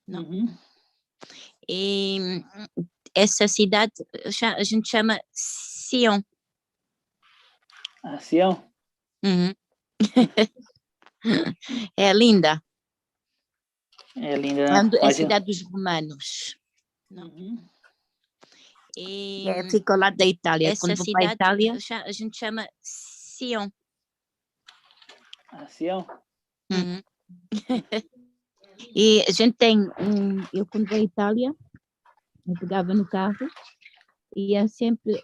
Não. Uhum. E essa cidade a gente chama Sion. Sião? Uhum. É linda. É linda, né? É a cidade dos romanos. Não. Uhum. E fica ao lado da Itália. essa Quando vou para a cidade Itália, a gente chama Sion. Sião? Uhum. e a gente tem eu quando vou à Itália, eu pegava no carro e é sempre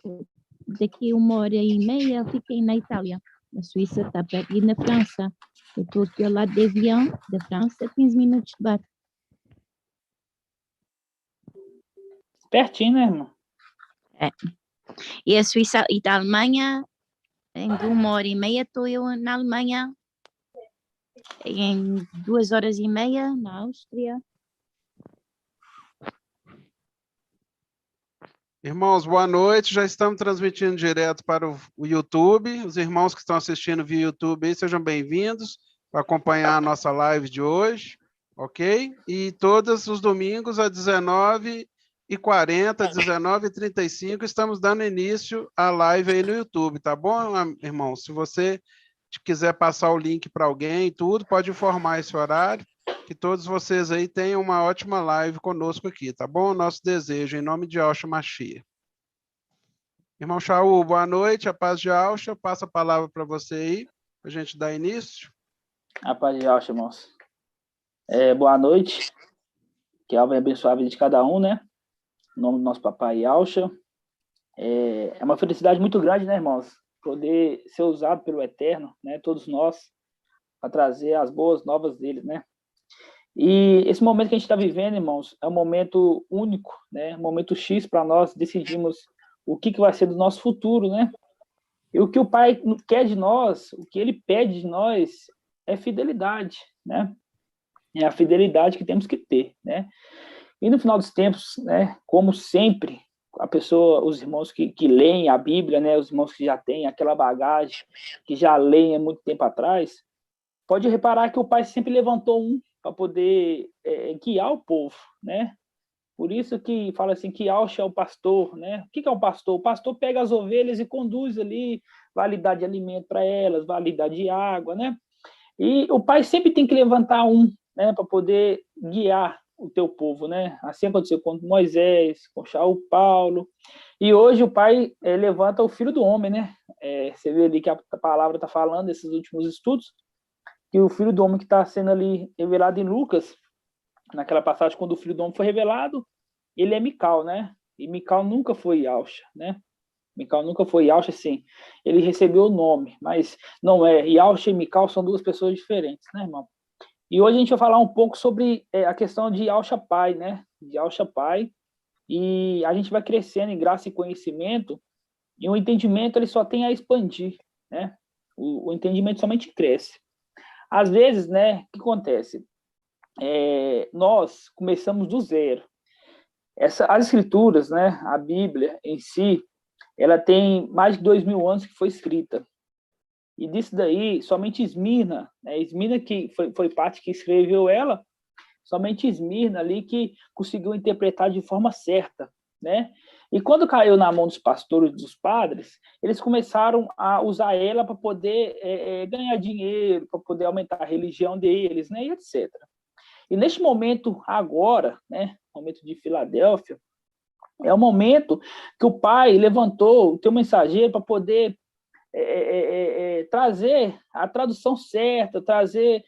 daqui 1h30 fiquei na Itália. Na Suíça está perto. E na França, eu estou aqui ao lado de avião da França, 15 minutos de barco. Pertinho, né, irmão? É. E a Suíça e da Alemanha, em 1h30 estou eu na Alemanha, em 2h30 na Áustria. Irmãos, boa noite. Já estamos transmitindo direto para o YouTube. Os irmãos que estão assistindo via YouTube, aí, sejam bem-vindos para acompanhar a nossa live de hoje, ok? E todos os domingos, às 19h40, 19h35, estamos dando início à live aí no YouTube, tá bom, irmão? Se você quiser passar o link para alguém e tudo, pode informar esse horário, que todos vocês aí tenham uma ótima live conosco aqui, tá bom? Nosso desejo, em nome de Yahshua Mashiach. Irmão Shaul, boa noite, a paz de Yahshua, passo a palavra para você aí, para a gente dar início. A paz de Yahshua, irmãos. Boa noite, que Alva abençoe a vida de cada um, né? Em nome do nosso papai Yahshua. É uma felicidade muito grande, né, irmãos? Poder ser usado pelo Eterno, né? Todos nós, para trazer as boas novas dele, né? E esse momento que a gente está vivendo, irmãos, é um momento único, né? Um momento X para nós decidirmos o que vai ser do nosso futuro, né? E o que o Pai quer de nós, o que Ele pede de nós é fidelidade, né? É a fidelidade que temos que ter, né? E no final dos tempos, né? Como sempre, os irmãos que leem a Bíblia, né? Os irmãos que já têm aquela bagagem, que já leem há muito tempo atrás, pode reparar que o Pai sempre levantou um para poder guiar o povo, né? Por isso que fala assim, que Yahshua é o pastor, né? O que é o pastor? O pastor pega as ovelhas e conduz ali, vai lhe dar de alimento para elas, vai lhe dar de água, né? E o pai sempre tem que levantar um, né? Para poder guiar o teu povo, né? Assim aconteceu com Moisés, com Shaul, Paulo. E hoje o pai levanta o filho do homem, né? Você vê ali que a palavra está falando, esses últimos estudos, que o filho do homem que está sendo ali revelado em Lucas, naquela passagem, quando o filho do homem foi revelado, ele é Mical, né? E Mical nunca foi Yahshua, né? Mical nunca foi Yahshua, sim. Ele recebeu o nome, mas não é. Yahshua e Mical são duas pessoas diferentes, né, irmão? E hoje a gente vai falar um pouco sobre a questão de Yahshua Pai, né? De Yahshua Pai. E a gente vai crescendo em graça e conhecimento, e o entendimento ele só tem a expandir, né? O entendimento somente cresce. Às vezes, né, o que acontece? Nós começamos do zero. As escrituras, né, a Bíblia em si, ela tem mais de 2000 anos que foi escrita. E disso daí, somente Esmirna, né, Esmirna que foi parte que escreveu ela, somente Esmirna ali que conseguiu interpretar de forma certa, né? E quando caiu na mão dos pastores e dos padres, eles começaram a usar ela para poder ganhar dinheiro, para poder aumentar a religião deles, né, e etc. E neste momento agora, né, momento de Filadélfia, é o momento que o pai levantou o teu mensageiro para poder trazer a tradução certa, trazer,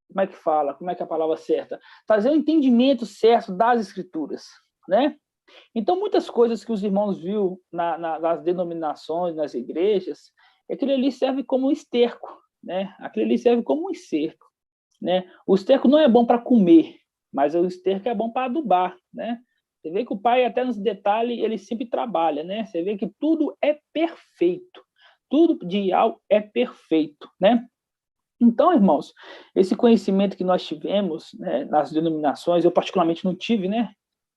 como é que fala, como é que é a palavra certa? Trazer o entendimento certo das escrituras, né? Então, muitas coisas que os irmãos viu nas denominações, nas igrejas, aquilo ali serve como um esterco, né? Aquilo ali serve como um esterco, né? O esterco não é bom para comer, mas o esterco é bom para adubar, né? Você vê que o pai, até nos detalhes, ele sempre trabalha, né? Você vê que tudo é perfeito. Tudo de Yahweh é perfeito, né? Então, irmãos, esse conhecimento que nós tivemos, né, nas denominações, eu particularmente não tive, né?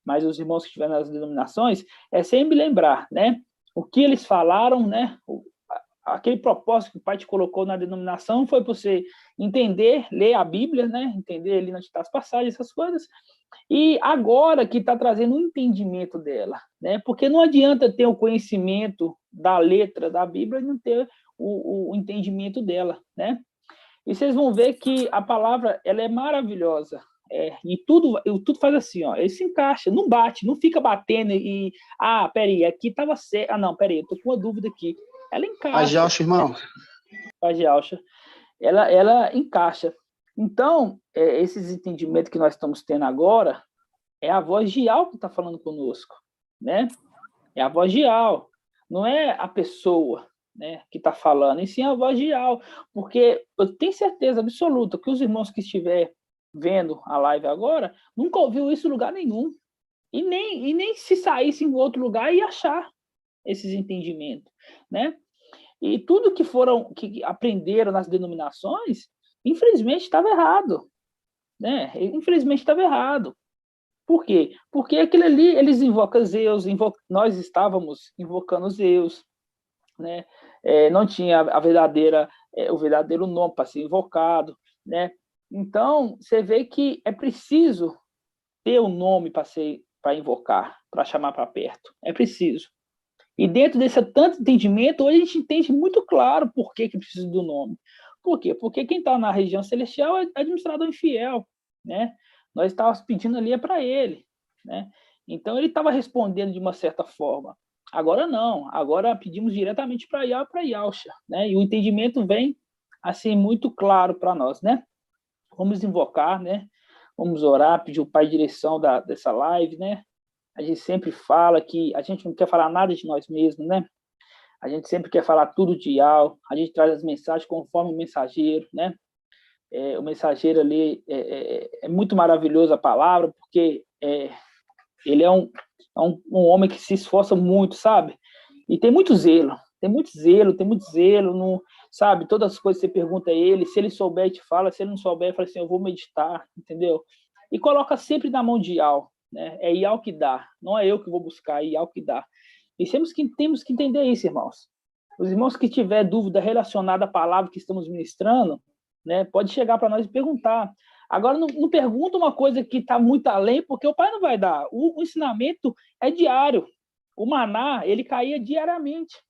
Mas os irmãos que estiveram nas denominações, é sempre lembrar, né? O que eles falaram, né? aquele propósito que o Pai te colocou na denominação foi para você entender, ler a Bíblia, né? Entender ali onde está as passagens, essas coisas. E agora que está trazendo um entendimento dela, né? Porque não adianta ter o conhecimento da letra da Bíblia e não ter o entendimento dela, né? E vocês vão ver que a palavra ela é maravilhosa. E tudo faz assim, ó, ele se encaixa, não bate, não fica batendo peraí, aqui estava certo. Não, peraí, eu tô com uma dúvida aqui. Ela encaixa. Paz de Alcha, irmão. Paz de Alcha. Ela encaixa. Então, esses entendimentos que nós estamos tendo agora é a voz de Al que está falando conosco, né? É a voz de Al, não é a pessoa, né, que está falando, e sim a voz de Al, porque eu tenho certeza absoluta que os irmãos que estiver vendo a live agora nunca ouviu isso em lugar nenhum, e nem se saísse em outro lugar ia achar esses entendimentos, né? E tudo que aprenderam nas denominações, infelizmente estava errado, né? Infelizmente estava errado. Por quê? Porque aquilo ali, eles invocam Zeus, nós estávamos invocando Zeus, né? Não tinha o verdadeiro nome para ser invocado, né? Então, você vê que é preciso ter um nome para invocar, para chamar para perto. É preciso. E dentro desse tanto entendimento, hoje a gente entende muito claro por que precisa do nome. Por quê? Porque quem está na região celestial é administrador infiel, né? Nós estávamos pedindo ali para ele, né? Então, ele estava respondendo de uma certa forma. Agora não, agora pedimos diretamente para Yah e para Yalcha, né? E o entendimento vem, assim, muito claro para nós, né? Vamos invocar, né? Vamos orar, pedir o Pai direção dessa live, né? A gente sempre fala que a gente não quer falar nada de nós mesmos, né? A gente sempre quer falar tudo de Yah, a gente traz as mensagens conforme o mensageiro, né? O mensageiro ali é muito maravilhoso a palavra, porque ele é um homem que se esforça muito, sabe? E tem muito zelo, sabe? Todas as coisas que você pergunta a ele, se ele souber, ele te fala, se ele não souber, ele fala assim, eu vou meditar, entendeu? E coloca sempre na mão de Yah, né? É Yah que dá, não é eu que vou buscar, é Yah que dá. E temos que entender isso, irmãos. Os irmãos que tiver dúvida relacionada à palavra que estamos ministrando, né, pode chegar para nós e perguntar. Agora, não pergunta uma coisa que está muito além, porque o Pai não vai dar. O ensinamento é diário. O maná, ele caía diariamente,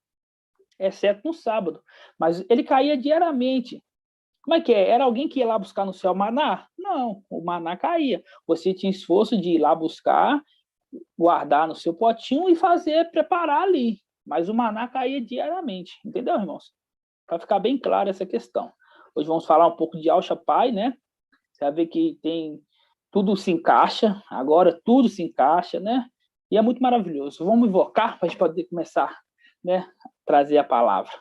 exceto no sábado. Mas ele caía diariamente. Como é que é? Era alguém que ia lá buscar no céu maná? Não, o maná caía. Você tinha esforço de ir lá buscar, guardar no seu potinho e preparar ali. Mas o maná caía diariamente. Entendeu, irmãos? Para ficar bem claro essa questão. Hoje vamos falar um pouco de Alcha Pai, né? Você vai ver que tudo se encaixa, agora tudo se encaixa, né? E é muito maravilhoso. Vamos invocar para a gente poder começar, né, a trazer a palavra.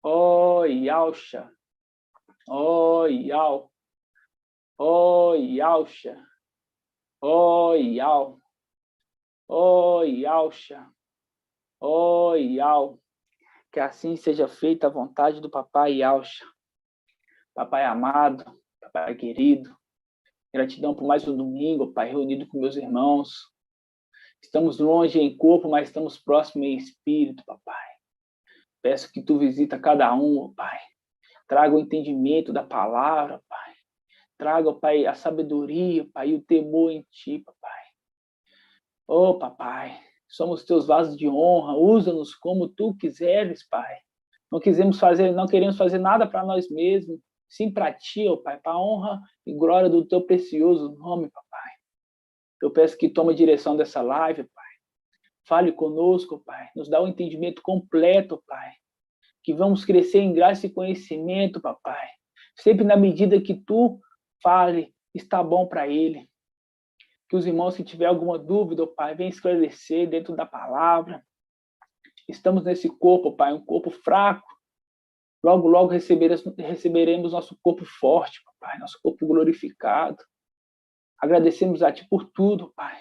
Ó Yalcha, ó Yal, ó Yalcha, ó Yal, ó Yalcha, ó Yal. Que assim seja feita a vontade do Papai Yalcha. Papai amado, Papai querido, gratidão por mais um domingo, Pai, reunido com meus irmãos. Estamos longe em corpo, mas estamos próximos em espírito, Papai. Peço que Tu visita cada um, Pai. Traga o entendimento da palavra, Pai. Traga, Pai, a sabedoria, Pai, e o temor em Ti, Papai. Oh, Papai, somos Teus vasos de honra. Usa-nos como Tu quiseres, Pai. Não queremos fazer nada para nós mesmos. Sim para Ti, oh, Pai, para a honra e glória do Teu precioso nome, Papai. Eu peço que tome a direção dessa live, Pai. Fale conosco, Pai. Nos dá um entendimento completo, Pai. Que vamos crescer em graça e conhecimento, Papai. Sempre na medida que Tu fale, está bom para ele. Que os irmãos, se tiver alguma dúvida, Pai, venham esclarecer dentro da palavra. Estamos nesse corpo, Pai, um corpo fraco. Logo, logo receberemos nosso corpo forte, Pai, nosso corpo glorificado. Agradecemos a Ti por tudo, Pai.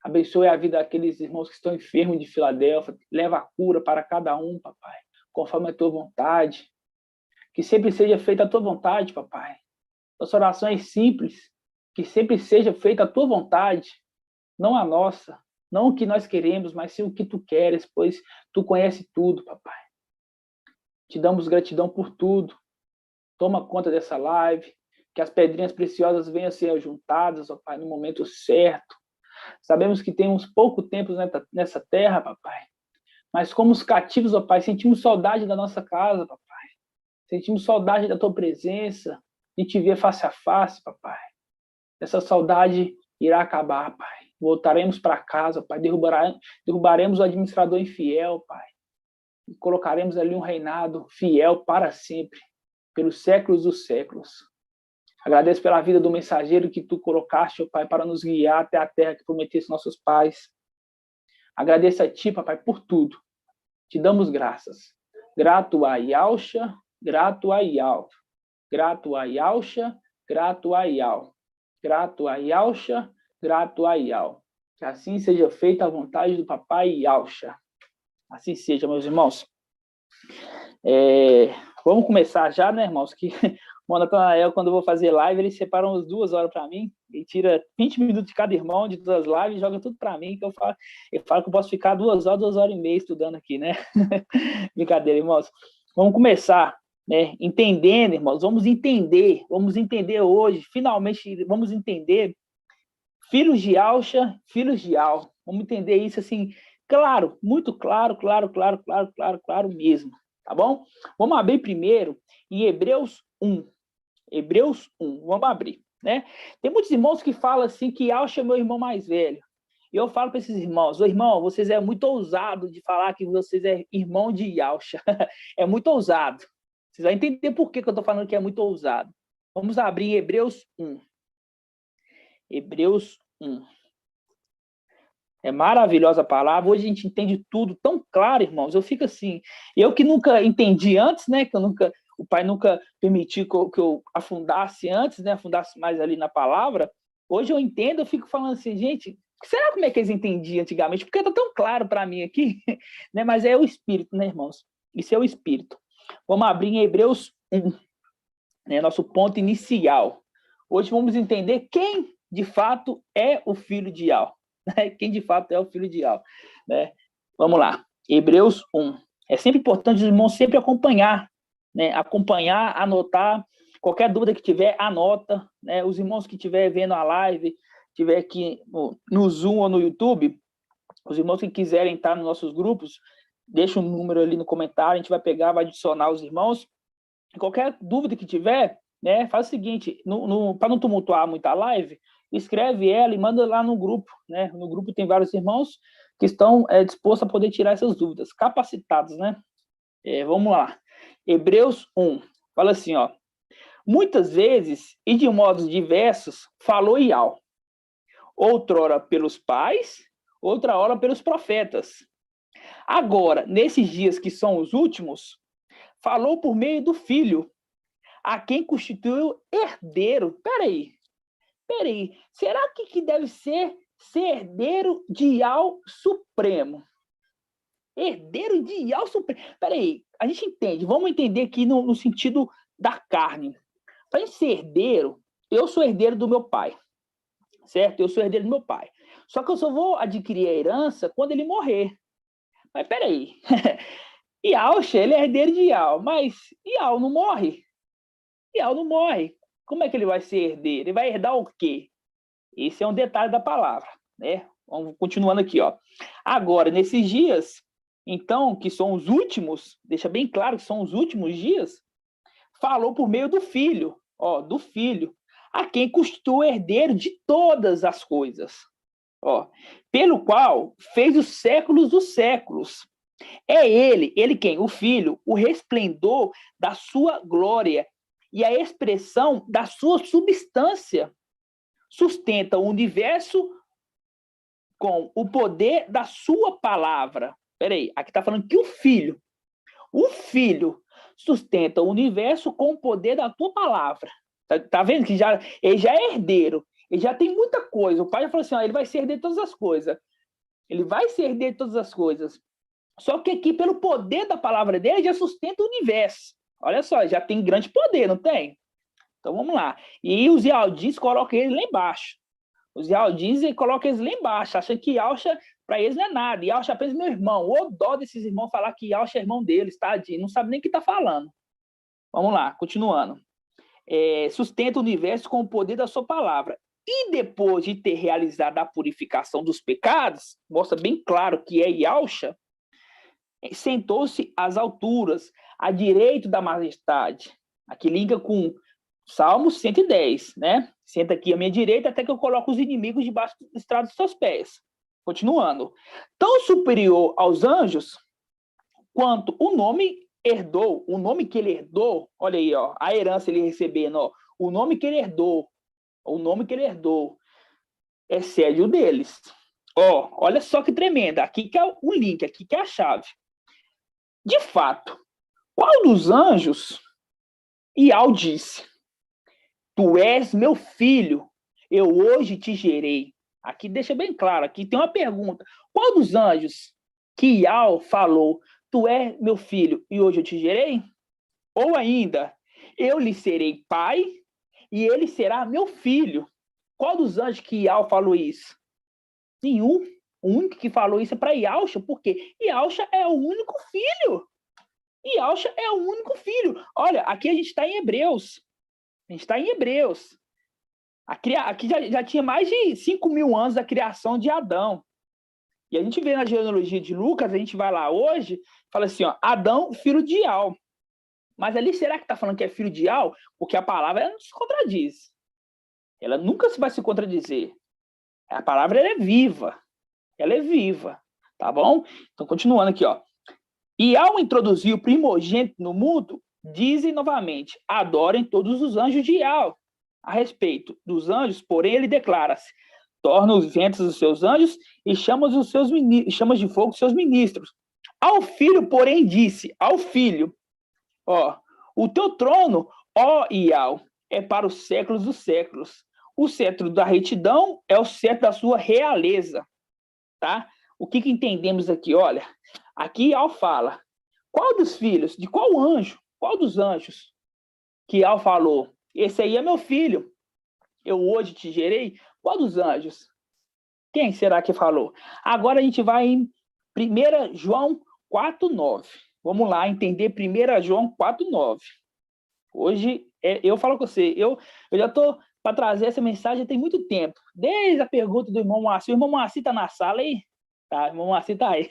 Abençoe a vida daqueles irmãos que estão enfermos de Filadélfia. Leva a cura para cada um, Papai, conforme a Tua vontade. Que sempre seja feita a Tua vontade, Papai. Nossa oração é simples. Que sempre seja feita a Tua vontade, não a nossa, Não o que nós queremos, mas sim o que tu queres, pois tu conhece tudo, papai. Te damos gratidão por tudo. Toma conta dessa live, que as pedrinhas preciosas venham a ser juntadas, ó Pai, no momento certo. Sabemos que temos pouco tempo nessa terra, papai, mas como os cativos, ó Pai, sentimos saudade da nossa casa, papai. Sentimos saudade da tua presença, de te ver face a face, papai. Essa saudade irá acabar, pai. Voltaremos para casa, pai. Derrubaremos o administrador infiel, pai. E colocaremos ali um reinado fiel para sempre, pelos séculos dos séculos. Agradeço pela vida do mensageiro que tu colocaste, ó Pai, para nos guiar até a terra que prometeste nossos pais. Agradeço a ti, papai, por tudo. Te damos graças. Grato a Yalcha, grato a Yal. Grato a Yalcha, grato a Yal. Grato a Yalcha, grato a Yal. Que assim seja feita a vontade do papai Yalcha. Assim seja, meus irmãos. Vamos começar já, né, irmãos? Que o Natanael, quando eu vou fazer live, ele separa umas 2 horas para mim, ele tira 20 minutos de cada irmão, de todas as lives, e joga tudo para mim, que eu falo que eu posso ficar 2 horas, 2 horas e meia estudando aqui, né? Brincadeira, irmãos. Vamos começar, né? Entendendo, irmãos, vamos entender hoje, finalmente, vamos entender filhos de Yalcha, filhos de Yal. Vamos entender isso assim, claro, muito claro mesmo, tá bom? Vamos abrir primeiro em Hebreus 1. Hebreus 1, vamos abrir, né? Tem muitos irmãos que falam assim que Yalcha é meu irmão mais velho. E eu falo para esses irmãos, irmão, vocês é muito ousado de falar que vocês é irmão de Yalcha. É muito ousado. Vocês vão entender por que eu estou falando que é muito ousado. Vamos abrir em Hebreus 1. Hebreus 1. É maravilhosa a palavra. Hoje a gente entende tudo tão claro, irmãos. Eu fico assim. Eu que nunca entendi antes, né? O pai nunca permitiu que eu afundasse antes, né? Afundasse mais ali na palavra. Hoje eu entendo, eu fico falando assim, gente, será como é que eles entendiam antigamente? Porque está tão claro para mim aqui, né? Mas é o Espírito, né, irmãos? Isso é o Espírito. Vamos abrir em Hebreus 1, né? Nosso ponto inicial. Hoje vamos entender quem, de fato, é o filho de Yal. Né? Quem, de fato, é o filho de Yal. Né? Vamos lá. Hebreus 1. É sempre importante os irmãos sempre acompanhar, né? Acompanhar, anotar. Qualquer dúvida que tiver, anota. Né? Os irmãos que estiver vendo a live, estiver aqui no Zoom ou no YouTube, os irmãos que quiserem estar nos nossos grupos, deixa um número ali no comentário, a gente vai pegar, vai adicionar os irmãos. Qualquer dúvida que tiver, né, faz o seguinte, para não tumultuar muito a live, escreve ela e manda lá no grupo. Né? No grupo tem vários irmãos que estão dispostos a poder tirar essas dúvidas, capacitados. Né? Vamos lá. Hebreus 1, fala assim, ó. Muitas vezes, e de modos diversos, falou Yal. Outrora pelos pais, outra hora pelos profetas. Agora, nesses dias que são os últimos, falou por meio do Filho, a quem constituiu herdeiro. Peraí. Será que deve ser herdeiro de Yal Supremo? Herdeiro de Yal Supremo. Peraí, a gente entende, vamos entender aqui no sentido da carne. Para a gente ser herdeiro, eu sou herdeiro do meu pai, certo? Eu sou herdeiro do meu pai. Só que eu só vou adquirir a herança quando ele morrer. Mas peraí, Yalcha, ele é herdeiro de Yal, mas Yal não morre. Yal não morre. Como é que ele vai ser herdeiro? Ele vai herdar o quê? Esse é um detalhe da palavra, né? Vamos continuando aqui, ó. Agora, nesses dias, então, que são os últimos, deixa bem claro que são os últimos dias, falou por meio do Filho, ó, do Filho, a quem constitui herdeiro de todas as coisas, ó, pelo qual fez os séculos dos séculos. É ele quem? O Filho, o resplendor da sua glória e a expressão da sua substância. Sustenta o universo com o poder da sua palavra. Peraí, aqui está falando que o Filho sustenta o universo com o poder da tua palavra. Tá vendo que ele já é herdeiro, ele já tem muita coisa. O pai já falou assim, ó, ele vai ser herdeiro de todas as coisas. Ele vai ser herdeiro de todas as coisas. Só que aqui, pelo poder da palavra dele, já sustenta o universo. Olha só, já tem grande poder, não tem? Então, vamos lá. E os Yaldins colocam eles lá embaixo. Os Yaldins colocam eles lá embaixo. Acham que Yalcha, Para eles não é nada. Yalcha é apenas meu irmão. Ô dó desses irmãos falar que Yalcha é irmão deles, tadinho. Não sabe nem o que está falando. Vamos lá, continuando. Sustenta o universo com o poder da sua palavra. E depois de ter realizado a purificação dos pecados, mostra bem claro que é Yalcha, sentou-se às alturas, à direita da majestade. Aqui liga com Salmo 110, né? Senta aqui à minha direita até que eu coloque os inimigos debaixo do estrado dos seus pés. Continuando. Tão superior aos anjos, quanto o nome herdou, o nome que ele herdou, olha aí, ó, a herança ele recebendo, ó, o nome que ele herdou, excede o deles. Ó, olha só que tremenda. Aqui que é o link, aqui que é a chave. De fato, qual dos anjos Ial disse: Tu és meu filho, eu hoje te gerei. Aqui deixa bem claro, aqui tem uma pergunta. Qual dos anjos que Ial falou: Tu és meu filho e hoje eu te gerei? Ou ainda, eu lhe serei pai e ele será meu filho. Qual dos anjos que Ial falou isso? Nenhum. O único que falou isso é para Yalcha, porque Yalcha é o único filho. Yalcha é o único filho. Olha, aqui a gente está em Hebreus. Aqui já tinha mais de 5.000 anos da criação de Adão. E a gente vê na genealogia de Lucas, a gente vai lá hoje, fala assim, ó, Adão, filho de Ial. Mas ali, será que está falando que é filho de Ial? Porque a palavra ela não se contradiz. Ela nunca vai se contradizer. A palavra ela é viva. Ela é viva. Tá bom? Então, continuando aqui, ó. E ao introduzir o primogênito no mundo, dizem novamente, adorem todos os anjos de Ial. A respeito dos anjos, porém, ele declara-se, torna os ventos os seus anjos e chama de fogo os seus ministros. Ao filho, porém, disse, ao filho, ó, o teu trono, ó Ial, é para os séculos dos séculos. O cetro da retidão é o cetro da sua realeza. Tá? O que entendemos aqui? Olha, aqui Ial fala, qual dos filhos, de qual anjo, qual dos anjos que Ial falou? Esse aí é meu filho, eu hoje te gerei. Qual dos anjos? Quem será que falou? Agora a gente vai em 1 João 4,9. Vamos lá entender 1 João 4,9. Hoje, eu falo com você, eu já estou para trazer essa mensagem tem muito tempo. Desde a pergunta do irmão Moacir. O irmão Moacir está na sala aí? Tá, o irmão Moacir está aí.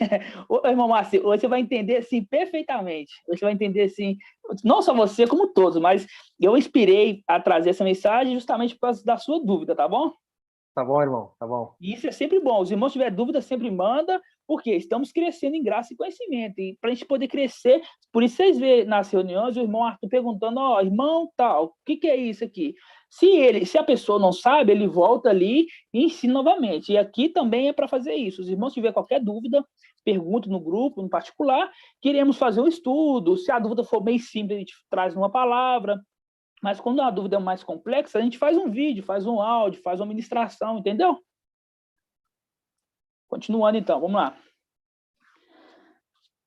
Ô, irmão Moacir, hoje você vai entender, assim, perfeitamente. Hoje você vai entender, assim, não só você, como todos, mas eu inspirei a trazer essa mensagem justamente por causa da sua dúvida, tá bom? Tá bom, irmão, tá bom. Isso é sempre bom. Os irmãos tiver dúvida, sempre manda, porque estamos crescendo em graça e conhecimento. E para a gente poder crescer, por isso vocês vê nas reuniões o irmão Arthur perguntando, ó, irmão tal, o que é isso aqui? Se a pessoa não sabe, ele volta ali e ensina novamente. E aqui também é para fazer isso. Os irmãos tiver qualquer dúvida, pergunta no grupo, no particular, queremos fazer um estudo. Se a dúvida for bem simples, a gente traz uma palavra. Mas quando a dúvida é mais complexa, a gente faz um vídeo, faz um áudio, faz uma ministração, entendeu? Continuando então, vamos lá.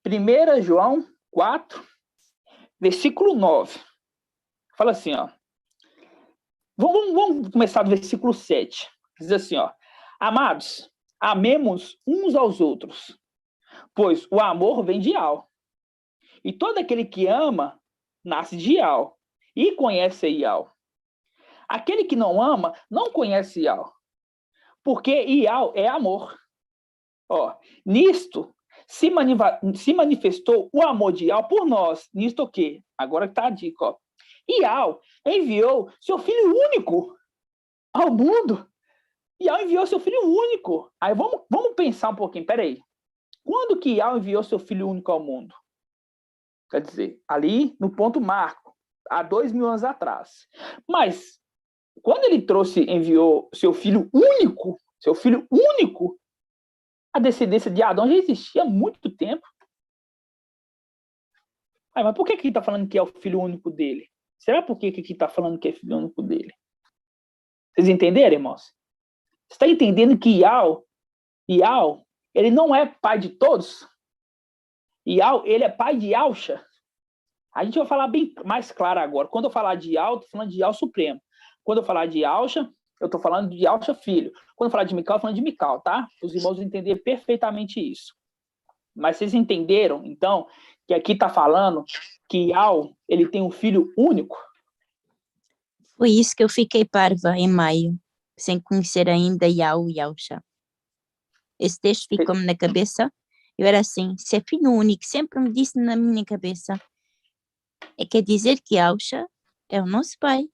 1 João 4, versículo 9. Fala assim, ó. Vamos começar do versículo 7. Diz assim, ó. Amados, amemos uns aos outros, pois o amor vem de Ial. E todo aquele que ama, nasce de Ial. E conhece Ial. Aquele que não ama, não conhece Ial. Porque Ial é amor. Ó, nisto se manifestou o amor de Ial por nós. Nisto o quê? Agora que está a dica, ó. Ial enviou seu filho único ao mundo. Ial enviou seu filho único. Aí vamos pensar um pouquinho, peraí. Quando que Ial enviou seu filho único ao mundo? Quer dizer, ali no ponto marco, há 2.000 anos atrás. Mas, quando ele enviou seu filho único, a descendência de Adão já existia há muito tempo. Mas por que ele está falando que é o filho único dele? Será por que aqui está falando que é filho único dele? Vocês entenderam, irmãos? Você está entendendo que Ial, ele não é pai de todos? Ial, ele é pai de Yalcha. A gente vai falar bem mais claro agora. Quando eu falar de Ial, estou falando de Ial Supremo. Quando eu falar de Yalcha, Eu estou falando de Alcha filho. Quando eu falar de Mical, eu estou falando de Mical, tá? Os irmãos entenderem perfeitamente isso. Mas vocês entenderam, então, que aqui está falando que Ial, ele tem um filho único? Foi isso que eu fiquei parva em maio, sem conhecer ainda Iau e Yausha. Esse texto ficou-me na cabeça. Eu era assim, se é filho único, sempre me disse na minha cabeça, quer dizer que Yausha é o nosso pai.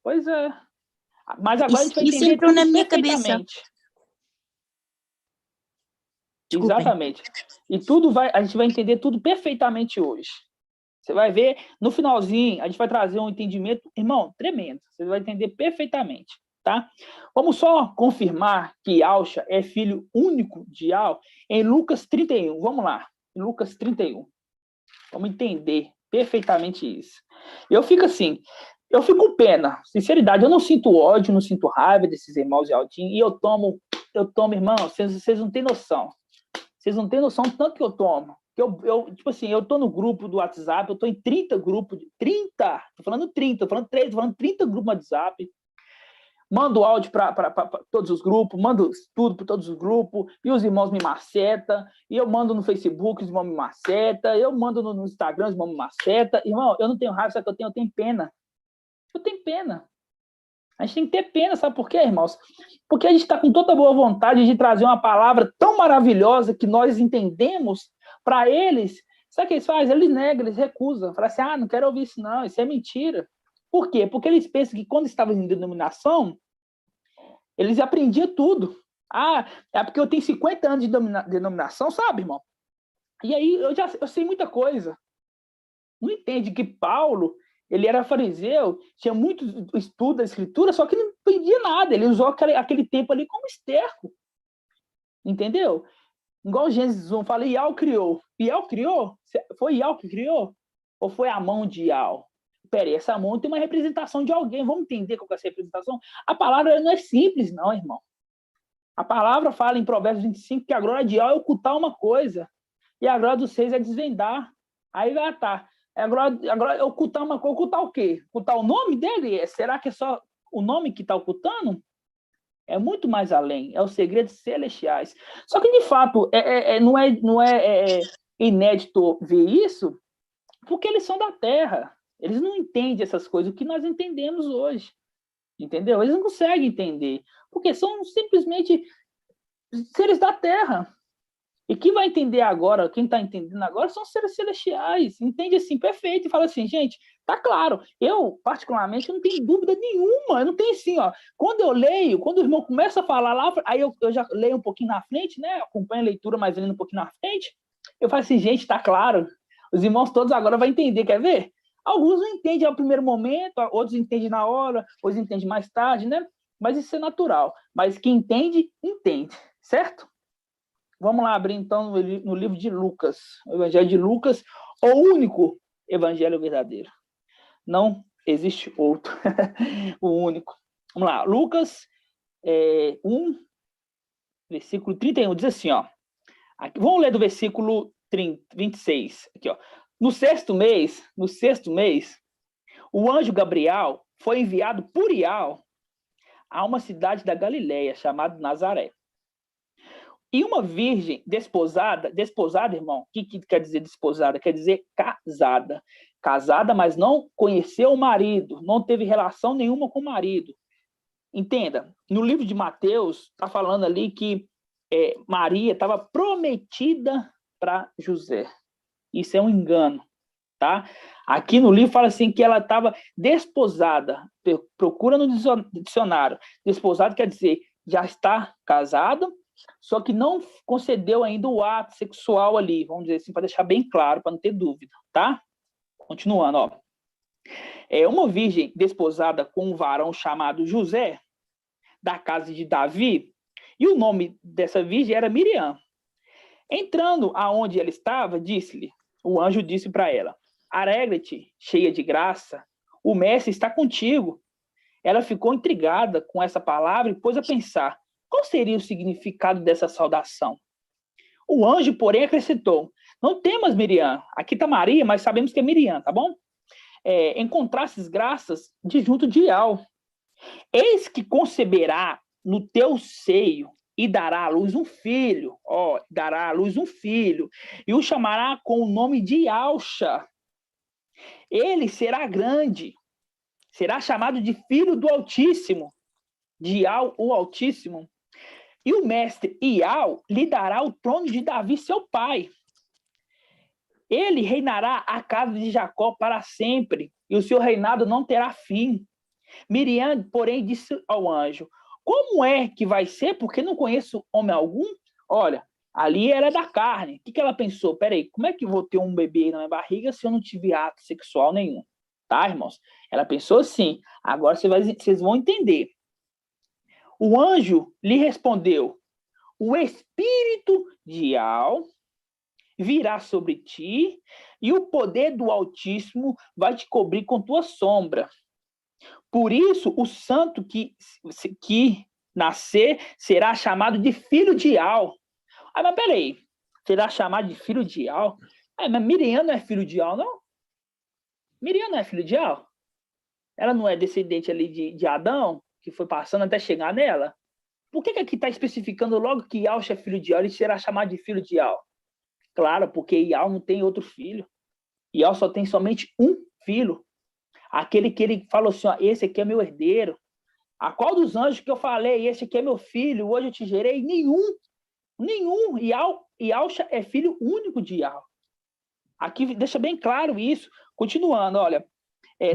Pois é. Mas agora a gente vai Isso entender entrou tudo na minha cabeça. perfeitamente. Desculpem. Exatamente. E a gente vai entender tudo perfeitamente hoje. Você vai ver, no finalzinho, a gente vai trazer um entendimento, irmão, tremendo. Você vai entender perfeitamente, tá? Vamos só confirmar que Alcha é filho único de Ial em Lucas 31. Vamos lá, em Lucas 31. Vamos entender perfeitamente isso. Eu fico assim, eu fico com pena, sinceridade, eu não sinto ódio, não sinto raiva desses irmãos de Altinho, e eu tomo, irmão, vocês não têm noção. Vocês não têm noção do tanto que eu tomo. Tipo assim, eu tô no grupo do WhatsApp, eu tô em 30 grupos, 30, tô falando 30, tô falando 3, tô falando 30 grupos no WhatsApp, mando áudio para todos os grupos, mando tudo para todos os grupos, e os irmãos me macetam, e eu mando no Facebook, os irmãos me macetam, eu mando no Instagram, os irmãos me macetam. Irmão, eu não tenho raiva, sabe o que eu tenho pena. Eu tenho pena. A gente tem que ter pena, sabe por quê, irmãos? Porque a gente está com toda boa vontade de trazer uma palavra tão maravilhosa que nós entendemos para eles. Sabe o que eles fazem? Eles negam, eles recusam. Falam assim, não quero ouvir isso não, isso é mentira. Por quê? Porque eles pensam que quando estavam em denominação, eles aprendiam tudo. É porque eu tenho 50 anos de denominação, sabe, irmão? E aí eu sei muita coisa. Não entende que Paulo, ele era fariseu, tinha muito estudo da escritura, só que não entendia nada. Ele usou aquele tempo ali como esterco. Entendeu? Igual Gênesis 1 fala, Ial criou. Ial criou? Foi Ial que criou? Ou foi a mão de Ial? Peraí, essa mão tem uma representação de alguém. Vamos entender qual é essa representação? A palavra não é simples, não, irmão. A palavra fala em Provérbios 25 que a glória de Ial é ocultar uma coisa. E a glória dos seis é desvendar. Aí vai estar. Agora, ocultar uma coisa, ocultar o quê? Ocultar o nome dele? Será que é só o nome que está ocultando? É muito mais além, é os segredos celestiais. Só que, de fato, não é inédito ver isso, porque eles são da Terra. Eles não entendem essas coisas, o que nós entendemos hoje. Entendeu? Eles não conseguem entender, porque são simplesmente seres da Terra. E quem vai entender agora, quem está entendendo agora, são seres celestiais. Entende assim, perfeito. E fala assim, gente, tá claro. Eu, particularmente, não tenho dúvida nenhuma. Eu não tenho assim, ó. Quando eu leio, quando o irmão começa a falar lá, aí eu já leio um pouquinho na frente, né? Acompanho a leitura, mas lendo um pouquinho na frente. Eu falo assim, gente, tá claro. Os irmãos todos agora vão entender, quer ver? Alguns não entendem ao primeiro momento, outros entendem na hora, outros entendem mais tarde, né? Mas isso é natural. Mas quem entende, entende. Certo? Vamos lá abrir, então, no livro de Lucas, o Evangelho de Lucas, o único Evangelho verdadeiro. Não existe outro, o único. Vamos lá, Lucas 1, versículo 31, diz assim, ó. Aqui, vamos ler do versículo 26, aqui, ó. No sexto mês, o anjo Gabriel foi enviado por Ial a uma cidade da Galileia, chamada Nazaré. E uma virgem desposada, irmão, o que quer dizer desposada? Quer dizer casada. Casada, mas não conheceu o marido, não teve relação nenhuma com o marido. Entenda, no livro de Mateus, está falando ali que Maria estava prometida para José. Isso é um engano, tá? Aqui no livro fala assim que ela estava desposada. Procura no dicionário. Desposada quer dizer já está casada, só que não concedeu ainda o ato sexual ali, vamos dizer assim, para deixar bem claro, para não ter dúvida, tá? Continuando, ó. Uma virgem desposada com um varão chamado José, da casa de Davi, e o nome dessa virgem era Miriam. Entrando aonde ela estava, o anjo disse para ela, alegra-te, cheia de graça, o mestre está contigo. Ela ficou intrigada com essa palavra e pôs a pensar, qual seria o significado dessa saudação? O anjo, porém, acrescentou, não temas, Miriam, aqui está Maria, mas sabemos que é Miriam, tá bom? Encontrastes graças de junto de Ial. Eis que conceberá no teu seio e dará à luz um filho, dará à luz um filho, e o chamará com o nome de Yalxa. Ele será grande, será chamado de Filho do Altíssimo, de Yal, o Altíssimo. E o mestre Ial lhe dará o trono de Davi, seu pai. Ele reinará a casa de Jacó para sempre, e o seu reinado não terá fim. Miriam, porém, disse ao anjo: como é que vai ser? Porque não conheço homem algum. Olha, ali era da carne. O que ela pensou? Peraí, como é que eu vou ter um bebê na minha barriga se eu não tive ato sexual nenhum? Tá, irmãos? Ela pensou assim. Agora vocês vão entender. O anjo lhe respondeu: o espírito de Ial virá sobre ti, e o poder do Altíssimo vai te cobrir com tua sombra. Por isso, o santo que nascer será chamado de filho de Ial. Mas peraí, será chamado de filho de Ial? Mas Miriam não é filho de Ial, não? Miriam não é filho de Ial? Ela não é descendente ali de Adão, que foi passando até chegar nela? Por que aqui está especificando logo que Ial é filho de Ial e será chamado de filho de Ial? Claro, porque Ial não tem outro filho. Ial só tem somente um filho. Aquele que ele falou assim, esse aqui é meu herdeiro. A qual dos anjos que eu falei, esse aqui é meu filho, hoje eu te gerei? Nenhum. Yalxa é filho único de Ial. Aqui deixa bem claro isso. Continuando, olha.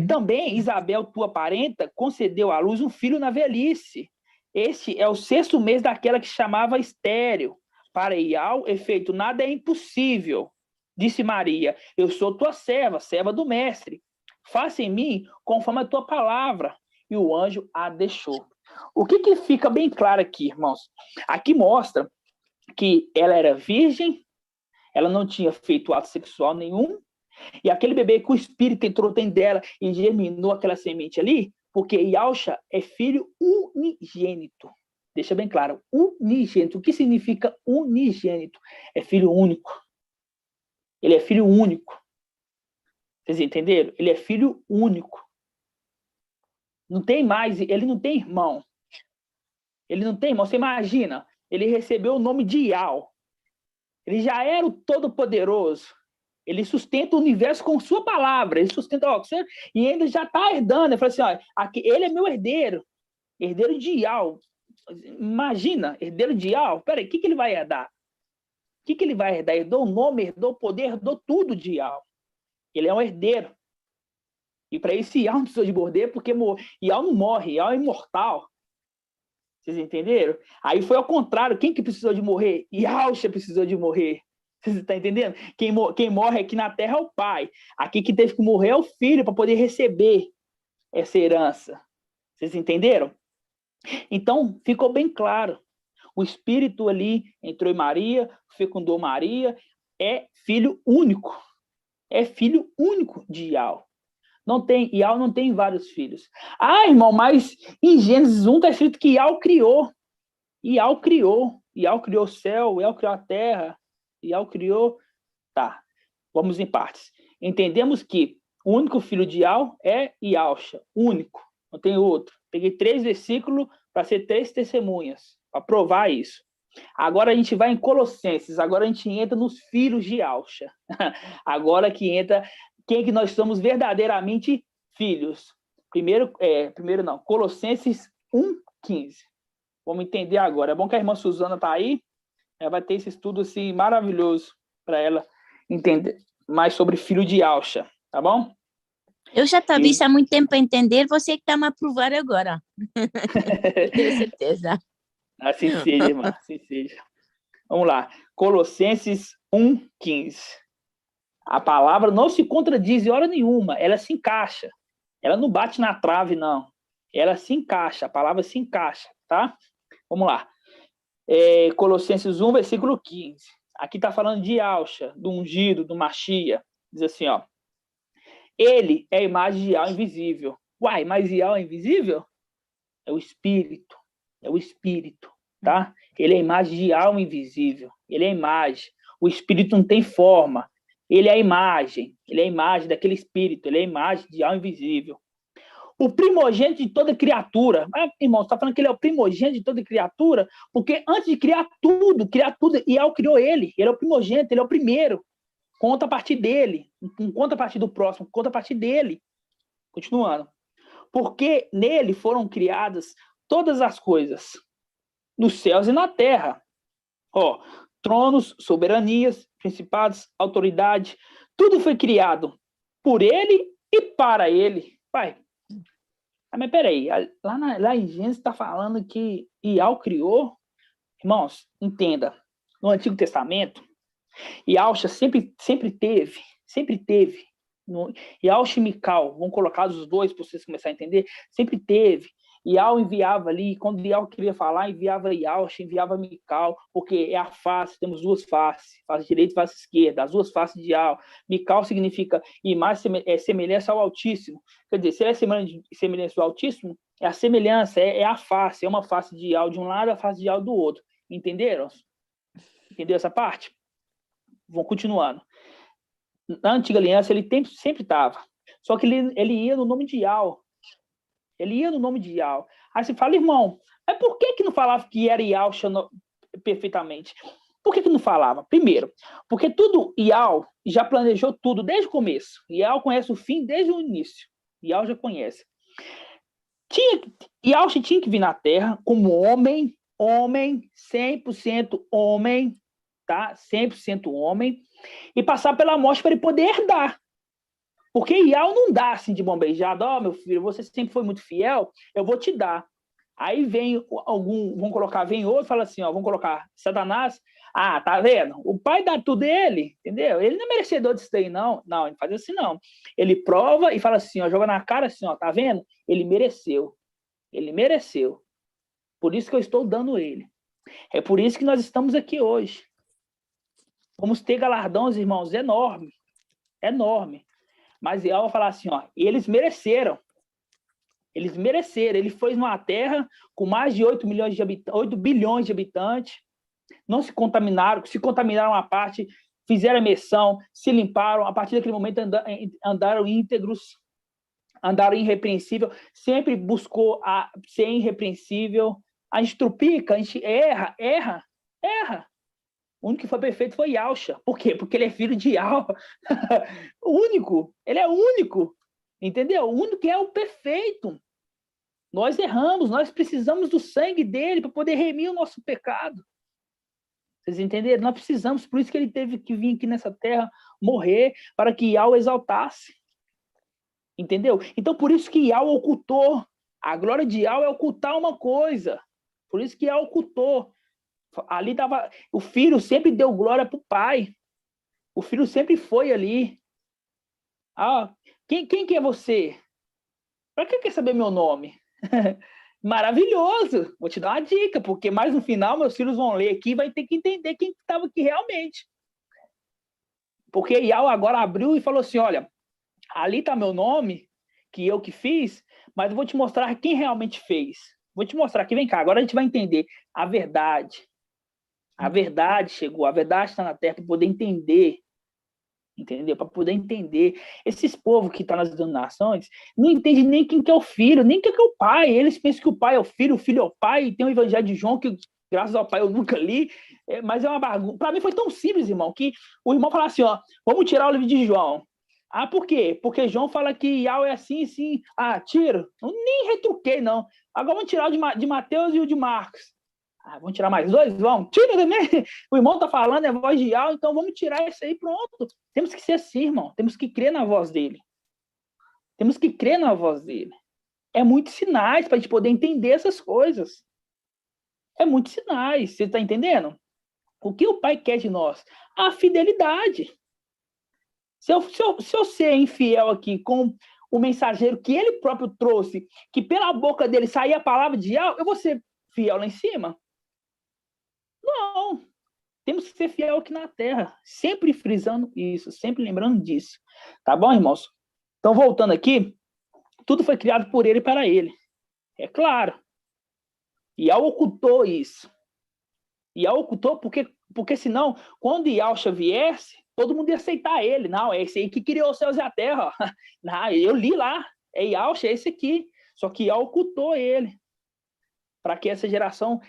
Também Isabel, tua parenta, concedeu à luz um filho na velhice. Este é o 6º mês daquela que chamava estéril. Para Ial, efeito, nada é impossível. Disse Maria, eu sou tua serva do mestre. Faça em mim conforme a tua palavra. E o anjo a deixou. O que fica bem claro aqui, irmãos? Aqui mostra que ela era virgem, ela não tinha feito ato sexual nenhum, e aquele bebê que o espírito entrou dentro dela e germinou aquela semente ali, porque Yalxa é filho unigênito. Deixa bem claro, unigênito. O que significa unigênito? É filho único. Ele é filho único. Vocês entenderam? Ele é filho único. Não tem mais, ele não tem irmão. Ele não tem irmão. Você imagina, ele recebeu o nome de Ial. Ele já era o Todo-Poderoso. Ele sustenta o universo com sua palavra. Ele sustenta, e ele já está herdando. Ele fala assim, aqui, ele é meu herdeiro. Herdeiro de Ial. Imagina, herdeiro de Ial. Peraí, o que ele vai herdar? O que ele vai herdar? Herdou o nome, herdou o poder, herdou tudo de Ial. Ele é um herdeiro. E para isso, Ial não precisa de morder, porque Ial não morre, Ial é imortal. Vocês entenderam? Aí foi ao contrário. Quem que precisou de morrer? Yalxa precisou de morrer. Vocês estão entendendo? Quem morre aqui na terra é o pai. Aqui que teve que morrer é o filho para poder receber essa herança. Vocês entenderam? Então, ficou bem claro. O espírito ali entrou em Maria, fecundou Maria, é filho único. É filho único de Ial. Ial não tem vários filhos. Irmão, mas em Gênesis 1 está escrito que Ial criou. Ial criou o céu, Ial criou a terra, Ial criou... Tá, vamos em partes. Entendemos que o único filho de Ial é Yalxa, único, não tem outro. Peguei 3 versículos para ser 3 testemunhas, para provar isso. Agora a gente vai em Colossenses, agora a gente entra nos filhos de Yalxa. Agora que entra... Quem que nós somos verdadeiramente filhos? Primeiro não, Colossenses 1:15. Vamos entender agora. É bom que a irmã Suzana está aí. Ela vai ter esse estudo assim, maravilhoso para ela entender mais sobre filho de Yalxa, tá bom? Eu já estava isso há muito tempo para entender, você que está me a provar agora. Tenho certeza. Assim seja, irmã, assim seja. Vamos lá. Colossenses 1:15. A palavra não se contradiz em hora nenhuma, ela se encaixa. Ela não bate na trave, não. Ela se encaixa, a palavra se encaixa, tá? Vamos lá. Colossenses 1, versículo 15. Aqui está falando de Yalxa, do ungido, do Machia. Diz assim, ele é a imagem de Ial invisível. Uai, mas Ial é invisível? É o Espírito, tá? Ele é a imagem de Ial invisível. Ele é a imagem. O Espírito não tem forma. Ele é a imagem daquele Espírito, ele é a imagem de Ial invisível. o primogênito de toda criatura. Mas, irmão, você está falando que ele é o primogênito de toda criatura? Porque antes de criar tudo, Ial criou ele. Ele é o primogênito, ele é o primeiro. Conta a partir dele. Não conta a partir do próximo, conta a partir dele. Continuando. Porque nele foram criadas todas as coisas, nos céus e na terra. Ó, tronos, soberanias, principados, autoridade, tudo foi criado por ele e para ele. Pai, mas peraí, lá em Gênesis está falando que Ial criou. Irmãos, entenda, no Antigo Testamento, Yahshua sempre teve, Yahshua e Mical, vamos colocar os dois para vocês começarem a entender, sempre teve. Ial enviava ali, quando Ial queria falar, enviava Yahshua, enviava Mical, porque é a face, temos duas faces, face direita e face esquerda, as duas faces de Ial. Mical significa semelhança ao Altíssimo. Quer dizer, se ele é semelhança ao Altíssimo, é a semelhança, é a face, é uma face de Ial de um lado, a face de Ial do outro. Entenderam? Entendeu essa parte? Vamos continuando. Na antiga aliança, ele sempre estava. Só que ele ia no nome de Ial. Ele ia no nome de Ial. Aí você fala, irmão, mas por que não falava que era Yahshua perfeitamente? Por que não falava? Primeiro, porque Ial já planejou tudo desde o começo. Ial conhece o fim desde o início. Ial já conhece. Yahshua tinha que vir na Terra como homem, 100% homem, tá? 100% homem, e passar pela morte para ele poder herdar. Porque Ial não dá assim de mão beijada, ó, meu filho, você sempre foi muito fiel, eu vou te dar. Aí vem vem outro e fala assim, ó, vamos colocar Satanás, tá vendo? O pai dá tudo dele, entendeu? Ele não é merecedor disso daí, não. Não, ele faz assim, não. Ele prova e fala assim, ó, joga na cara assim, ó, tá vendo? Ele mereceu. Por isso que eu estou dando ele. É por isso que nós estamos aqui hoje. Vamos ter galardões, irmãos, enorme. Mas Ial vai falar assim, ó, eles mereceram. Ele foi numa terra com mais de 8 bilhões de habitantes, não se contaminaram a parte, fizeram a imersão, se limparam, a partir daquele momento andaram íntegros, andaram irrepreensível, sempre buscou ser irrepreensível. A gente trupica, a gente erra. O único que foi perfeito foi Yahshua. Por quê? Porque ele é filho de Ial. Único. Ele é único. Entendeu? O único que é o perfeito. Nós erramos, nós precisamos do sangue dele para poder remir o nosso pecado. Vocês entenderam? Nós precisamos, por isso que ele teve que vir aqui nessa terra, morrer, para que Ial exaltasse. Entendeu? Então, por isso que Ial ocultou. A glória de Ial é ocultar uma coisa. Por isso que Ial ocultou. Ali estava. O filho sempre deu glória para o pai. O filho sempre foi ali. Quem que é você? Para que quer saber meu nome? Maravilhoso! Vou te dar uma dica, porque mais no final meus filhos vão ler aqui e vai ter que entender quem estava aqui realmente. Porque Ial agora abriu e falou assim, olha, ali está meu nome, que eu que fiz, mas eu vou te mostrar quem realmente fez. Vou te mostrar aqui, vem cá, agora a gente vai entender a verdade. A verdade chegou, a verdade está na terra para poder entender. Entendeu? Para poder entender. Esses povos que estão nas denominações não entendem nem quem que é o filho, nem quem que é o pai. Eles pensam que o pai é o filho é o pai, e tem o Evangelho de João, que graças ao pai eu nunca li, mas é uma bagunça. Para mim foi tão simples, irmão, que o irmão fala assim, ó, vamos tirar o livro de João. Por quê? Porque João fala que Ial é assim, sim. Tira. Eu nem retruquei, não. Agora vamos tirar o de Mateus e o de Marcos. Vamos tirar mais dois? Vamos. Tira também. O irmão está falando, é voz de Ial, então vamos tirar isso aí, pronto. Temos que ser assim, irmão. Temos que crer na voz dele. É muitos sinais para a gente poder entender essas coisas. É muitos sinais. Você está entendendo? O que o pai quer de nós? A fidelidade. Se eu ser infiel aqui com o mensageiro que ele próprio trouxe, que pela boca dele saía a palavra de Ial, eu vou ser fiel lá em cima? Não. Temos que ser fiel aqui na terra. Sempre frisando isso, sempre lembrando disso. Tá bom, irmãos? Então, voltando aqui, tudo foi criado por ele e para ele. É claro. Ial ocultou isso. Ial ocultou porque senão, quando Yahshua viesse, todo mundo ia aceitar ele. Não, é esse aí que criou os céus e a terra. Não, eu li lá. Yausha é esse aqui. Só que Ial ocultou ele, para que essa geração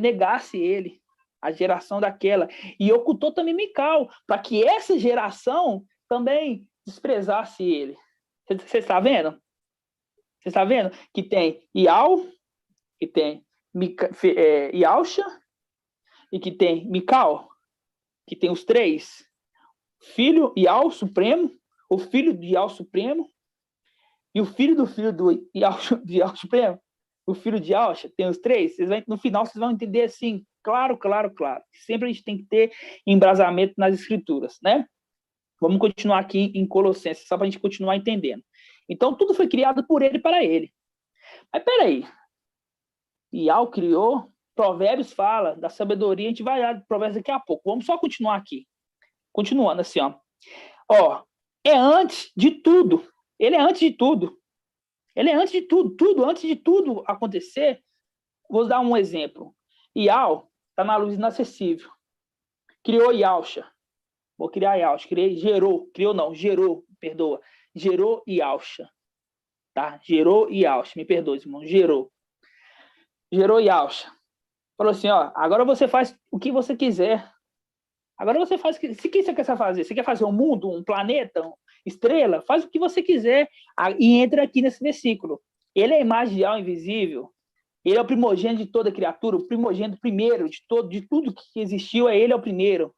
negasse ele, a geração daquela. E ocultou também Mical, para que essa geração também desprezasse ele. Você está vendo? Você está vendo que tem Ial, que tem Yausha, e que tem Mical, que tem os três. Filho Ial Supremo, o filho de Ial Supremo, e o filho do Ial Supremo, o filho de Yausha, tem os três. No final vocês vão entender assim, claro. Sempre a gente tem que ter embrasamento nas escrituras, né? Vamos continuar aqui em Colossenses, só para a gente continuar entendendo. Então, tudo foi criado por ele e para ele. Mas peraí, Ial criou, Provérbios fala da sabedoria, a gente vai olhar Provérbios daqui a pouco. Vamos só continuar aqui. Continuando assim, ó. É antes de tudo. Ele é antes de tudo. Ele é antes de tudo. Antes de tudo acontecer, vou dar um exemplo. Ial está na luz inacessível. Criou Yausha. Vou criar Yausha. Gerou Yausha. Tá? Gerou Yausha. Me perdoe, irmão. Gerou Yausha. Falou assim, ó, agora você faz o que você quiser. Agora você faz o que você quer fazer. Você quer fazer um mundo, um planeta, uma estrela? Faz o que você quiser. E entra aqui nesse versículo. Ele é a imagem de Ial invisível. Ele é o primogênito de toda criatura, o primogênito primeiro de tudo que existiu, ele é o primeiro.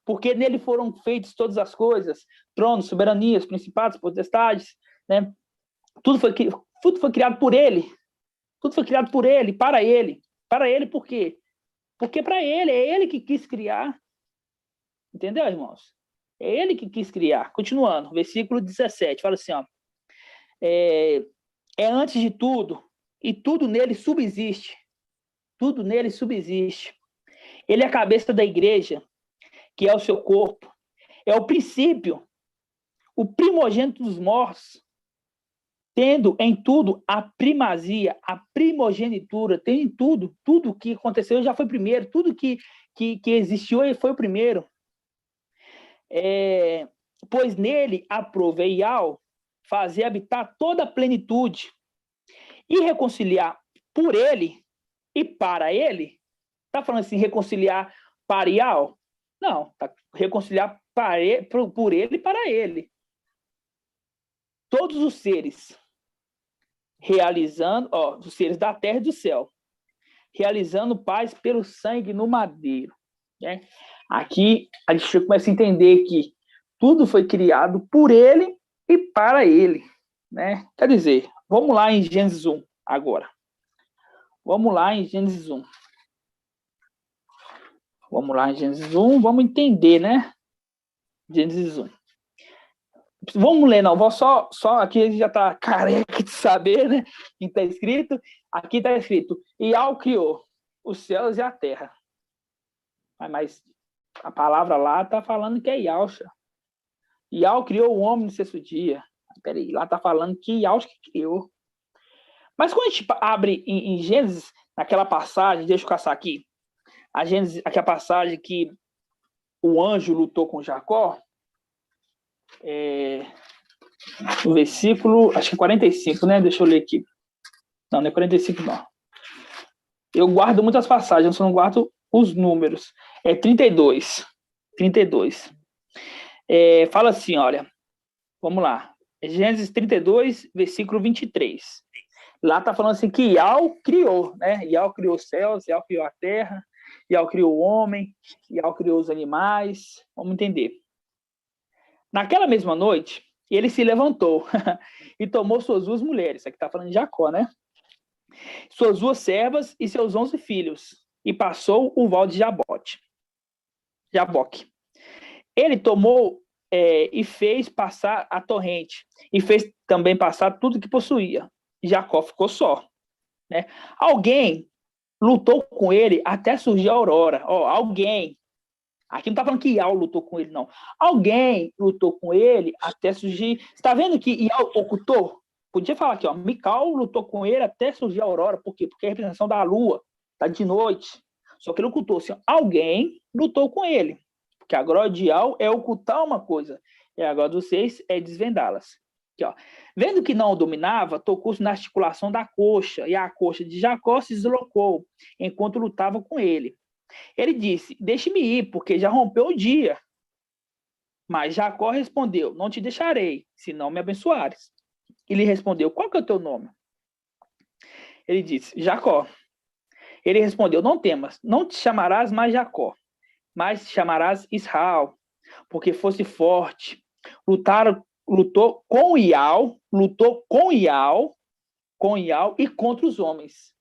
Porque nele foram feitas todas as coisas, tronos, soberanias, principados, potestades, né? Tudo foi criado por ele. Tudo foi criado por ele, para ele. Para ele por quê? Porque para ele, é ele que quis criar. Entendeu, irmãos? É ele que quis criar. Continuando, versículo 17, fala assim, ó. É antes de tudo, e tudo nele subsiste. Tudo nele subsiste. Ele é a cabeça da igreja, que é o seu corpo. É o princípio, o primogênito dos mortos, tendo em tudo a primazia, a primogenitura, tem em tudo que aconteceu já foi primeiro, tudo que existiu foi o primeiro. Pois nele aprove Ial fazer habitar toda a plenitude e reconciliar por ele e para ele. Está falando assim, reconciliar para Ial? Não, tá reconciliar por ele e para ele. Todos os seres realizando, os seres da terra e do céu, realizando paz pelo sangue no madeiro. Né? Aqui a gente começa a entender que tudo foi criado por ele e para ele. Né? Quer dizer, vamos lá em Gênesis 1 agora. Vamos lá em Gênesis 1. Vamos entender, né? Gênesis 1. Vamos ler, não. Vou só aqui a gente já está careca de saber, né? O que está escrito. Aqui está escrito: Ial criou os céus e a terra. Mas a palavra lá está falando que é Yausha. Ial criou o homem no sexto dia. Peraí, lá está falando que Yausha que criou. Mas quando a gente abre em Gênesis, naquela passagem, deixa eu caçar aqui, a Gênesis, aquela passagem que o anjo lutou com Jacó, o versículo, acho que 45, né? Deixa eu ler aqui. Não é 45, não. Eu guardo muitas passagens, eu só não guardo os números. 32. Fala assim, olha. Vamos lá. Gênesis 32, versículo 23. Lá está falando assim que Ial criou, né? Ial criou os céus, Ial criou a terra, Ial criou o homem, Ial criou os animais. Vamos entender. Naquela mesma noite, ele se levantou e tomou suas 2 mulheres. Aqui está falando de Jacó, né? Suas 2 servas e seus 11 filhos. E passou o val de Jaboque. Ele tomou e fez passar a torrente. E fez também passar tudo que possuía. Jacó ficou só. Né? Alguém lutou com ele até surgir a aurora. Alguém. Aqui não está falando que Ial lutou com ele, não. Alguém lutou com ele até surgir... Você está vendo que Ial ocultou? Podia falar aqui, Mical lutou com ele até surgir a aurora. Por quê? Porque é a representação da lua. Está de noite. Só que ele ocultou. Assim, alguém lutou com ele. Porque a glória de Ial é ocultar uma coisa. E a glória dos 6 é desvendá-las. Aqui, ó. Vendo que não o dominava, tocou-se na articulação da coxa, e a coxa de Jacó se deslocou, enquanto lutava com ele. Ele disse, deixe-me ir, porque já rompeu o dia. Mas Jacó respondeu, não te deixarei, se não me abençoares. Ele respondeu, qual que é o teu nome? Ele disse, Jacó. Ele respondeu, não temas, não te chamarás mais Jacó, mas te chamarás Israel, porque fosse forte. Lutou com Ial e contra os homens.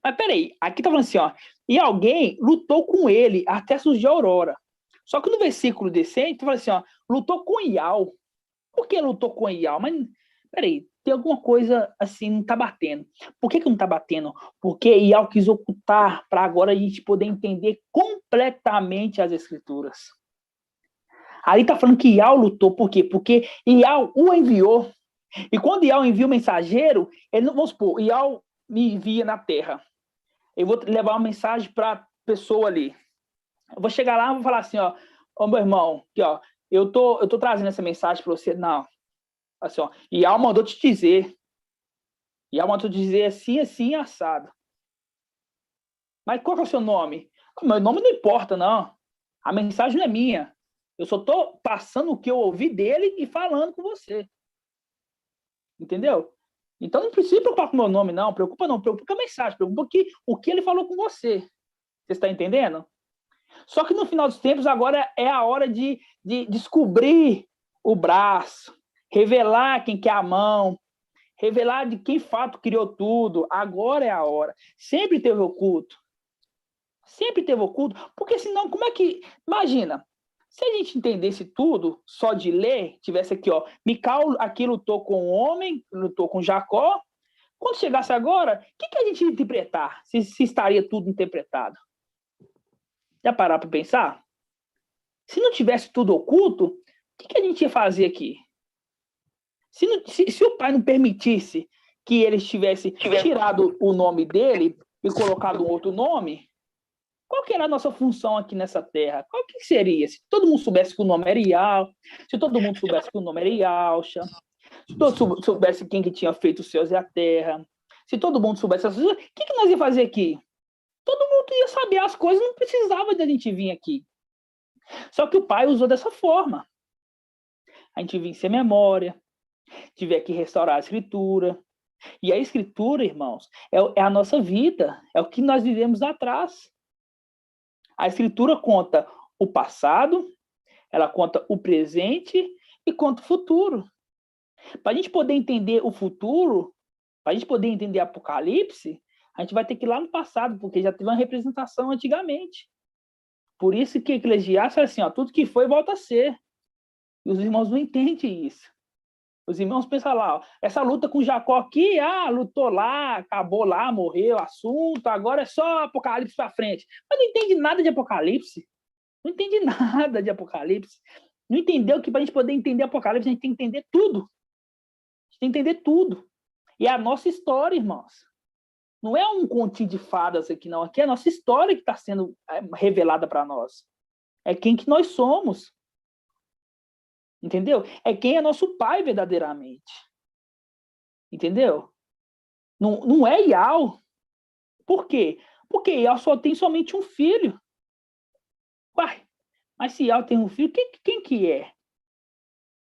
Mas peraí, aqui tá falando assim, ó, e alguém lutou com ele até surgir a aurora. Só que no versículo decente, fala assim, ó, lutou com Ial. Por que lutou com Ial? Mas, peraí, tem alguma coisa assim, não tá batendo. Por que não tá batendo? Porque Ial quis ocultar para agora a gente poder entender completamente as escrituras. Ali tá falando que Ial lutou, por quê? Porque Ial o enviou. E quando Ial envia o mensageiro, ele não, vamos supor, Ial me envia na terra. Eu vou levar uma mensagem para a pessoa ali. Eu vou chegar lá e vou falar assim, ó, meu irmão, aqui, ó, eu tô trazendo essa mensagem para você. Não. Assim, ó, Ial mandou te dizer. Ial mandou te dizer assim, assim, assado. Mas qual que é o seu nome? Meu nome não importa, não. A mensagem não é minha. Eu só estou passando o que eu ouvi dele e falando com você. Entendeu? Então não precisa preocupar com o meu nome, não. Preocupa não. Preocupa com a mensagem. Preocupa o que ele falou com você. Você está entendendo? Só que no final dos tempos, agora é a hora de descobrir o braço, revelar quem quer a mão, revelar de quem fato criou tudo. Agora é a hora. Sempre teve oculto. Sempre teve oculto. Porque senão, como é que... Imagina... Se a gente entendesse tudo, só de ler, tivesse aqui, ó, Mical aqui lutou com o homem, lutou com Jacó. Quando chegasse agora, o que a gente ia interpretar? Se estaria tudo interpretado? Já parar para pensar? Se não tivesse tudo oculto, o que a gente ia fazer aqui? Se o pai não permitisse que ele tivesse tirado o nome dele e colocado um outro nome, qual que era a nossa função aqui nessa terra? Qual que seria? Se todo mundo soubesse que o nome era Ial, se todo mundo soubesse que o nome era Ialcha, se todo mundo soubesse quem que tinha feito os céus e a terra, se todo mundo soubesse essas coisas, o que nós ia fazer aqui? Todo mundo ia saber as coisas, não precisava de a gente vir aqui. Só que o pai usou dessa forma. A gente vinha sem memória, tiver que restaurar a escritura. E a escritura, irmãos, é a nossa vida, é o que nós vivemos atrás. A escritura conta o passado, ela conta o presente e conta o futuro. Para a gente poder entender o futuro, para a gente poder entender Apocalipse, a gente vai ter que ir lá no passado, porque já teve uma representação antigamente. Por isso que Eclesiastes é assim, ó, tudo que foi volta a ser. E os irmãos não entendem isso. Os irmãos pensam lá, ó, essa luta com Jacó aqui, lutou lá, acabou lá, morreu, assunto, agora é só Apocalipse para frente. Mas não entende nada de Apocalipse. Não entende nada de Apocalipse. Não entendeu que para a gente poder entender Apocalipse, a gente tem que entender tudo. A gente tem que entender tudo. E é a nossa história, irmãos. Não é um continho de fadas aqui, não. Aqui é a nossa história que está sendo revelada para nós. É quem que nós somos. Entendeu? É quem é nosso pai verdadeiramente. Entendeu? Não é Ial. Por quê? Porque Ial só tem somente um filho. Uai, mas se Ial tem um filho, quem que é?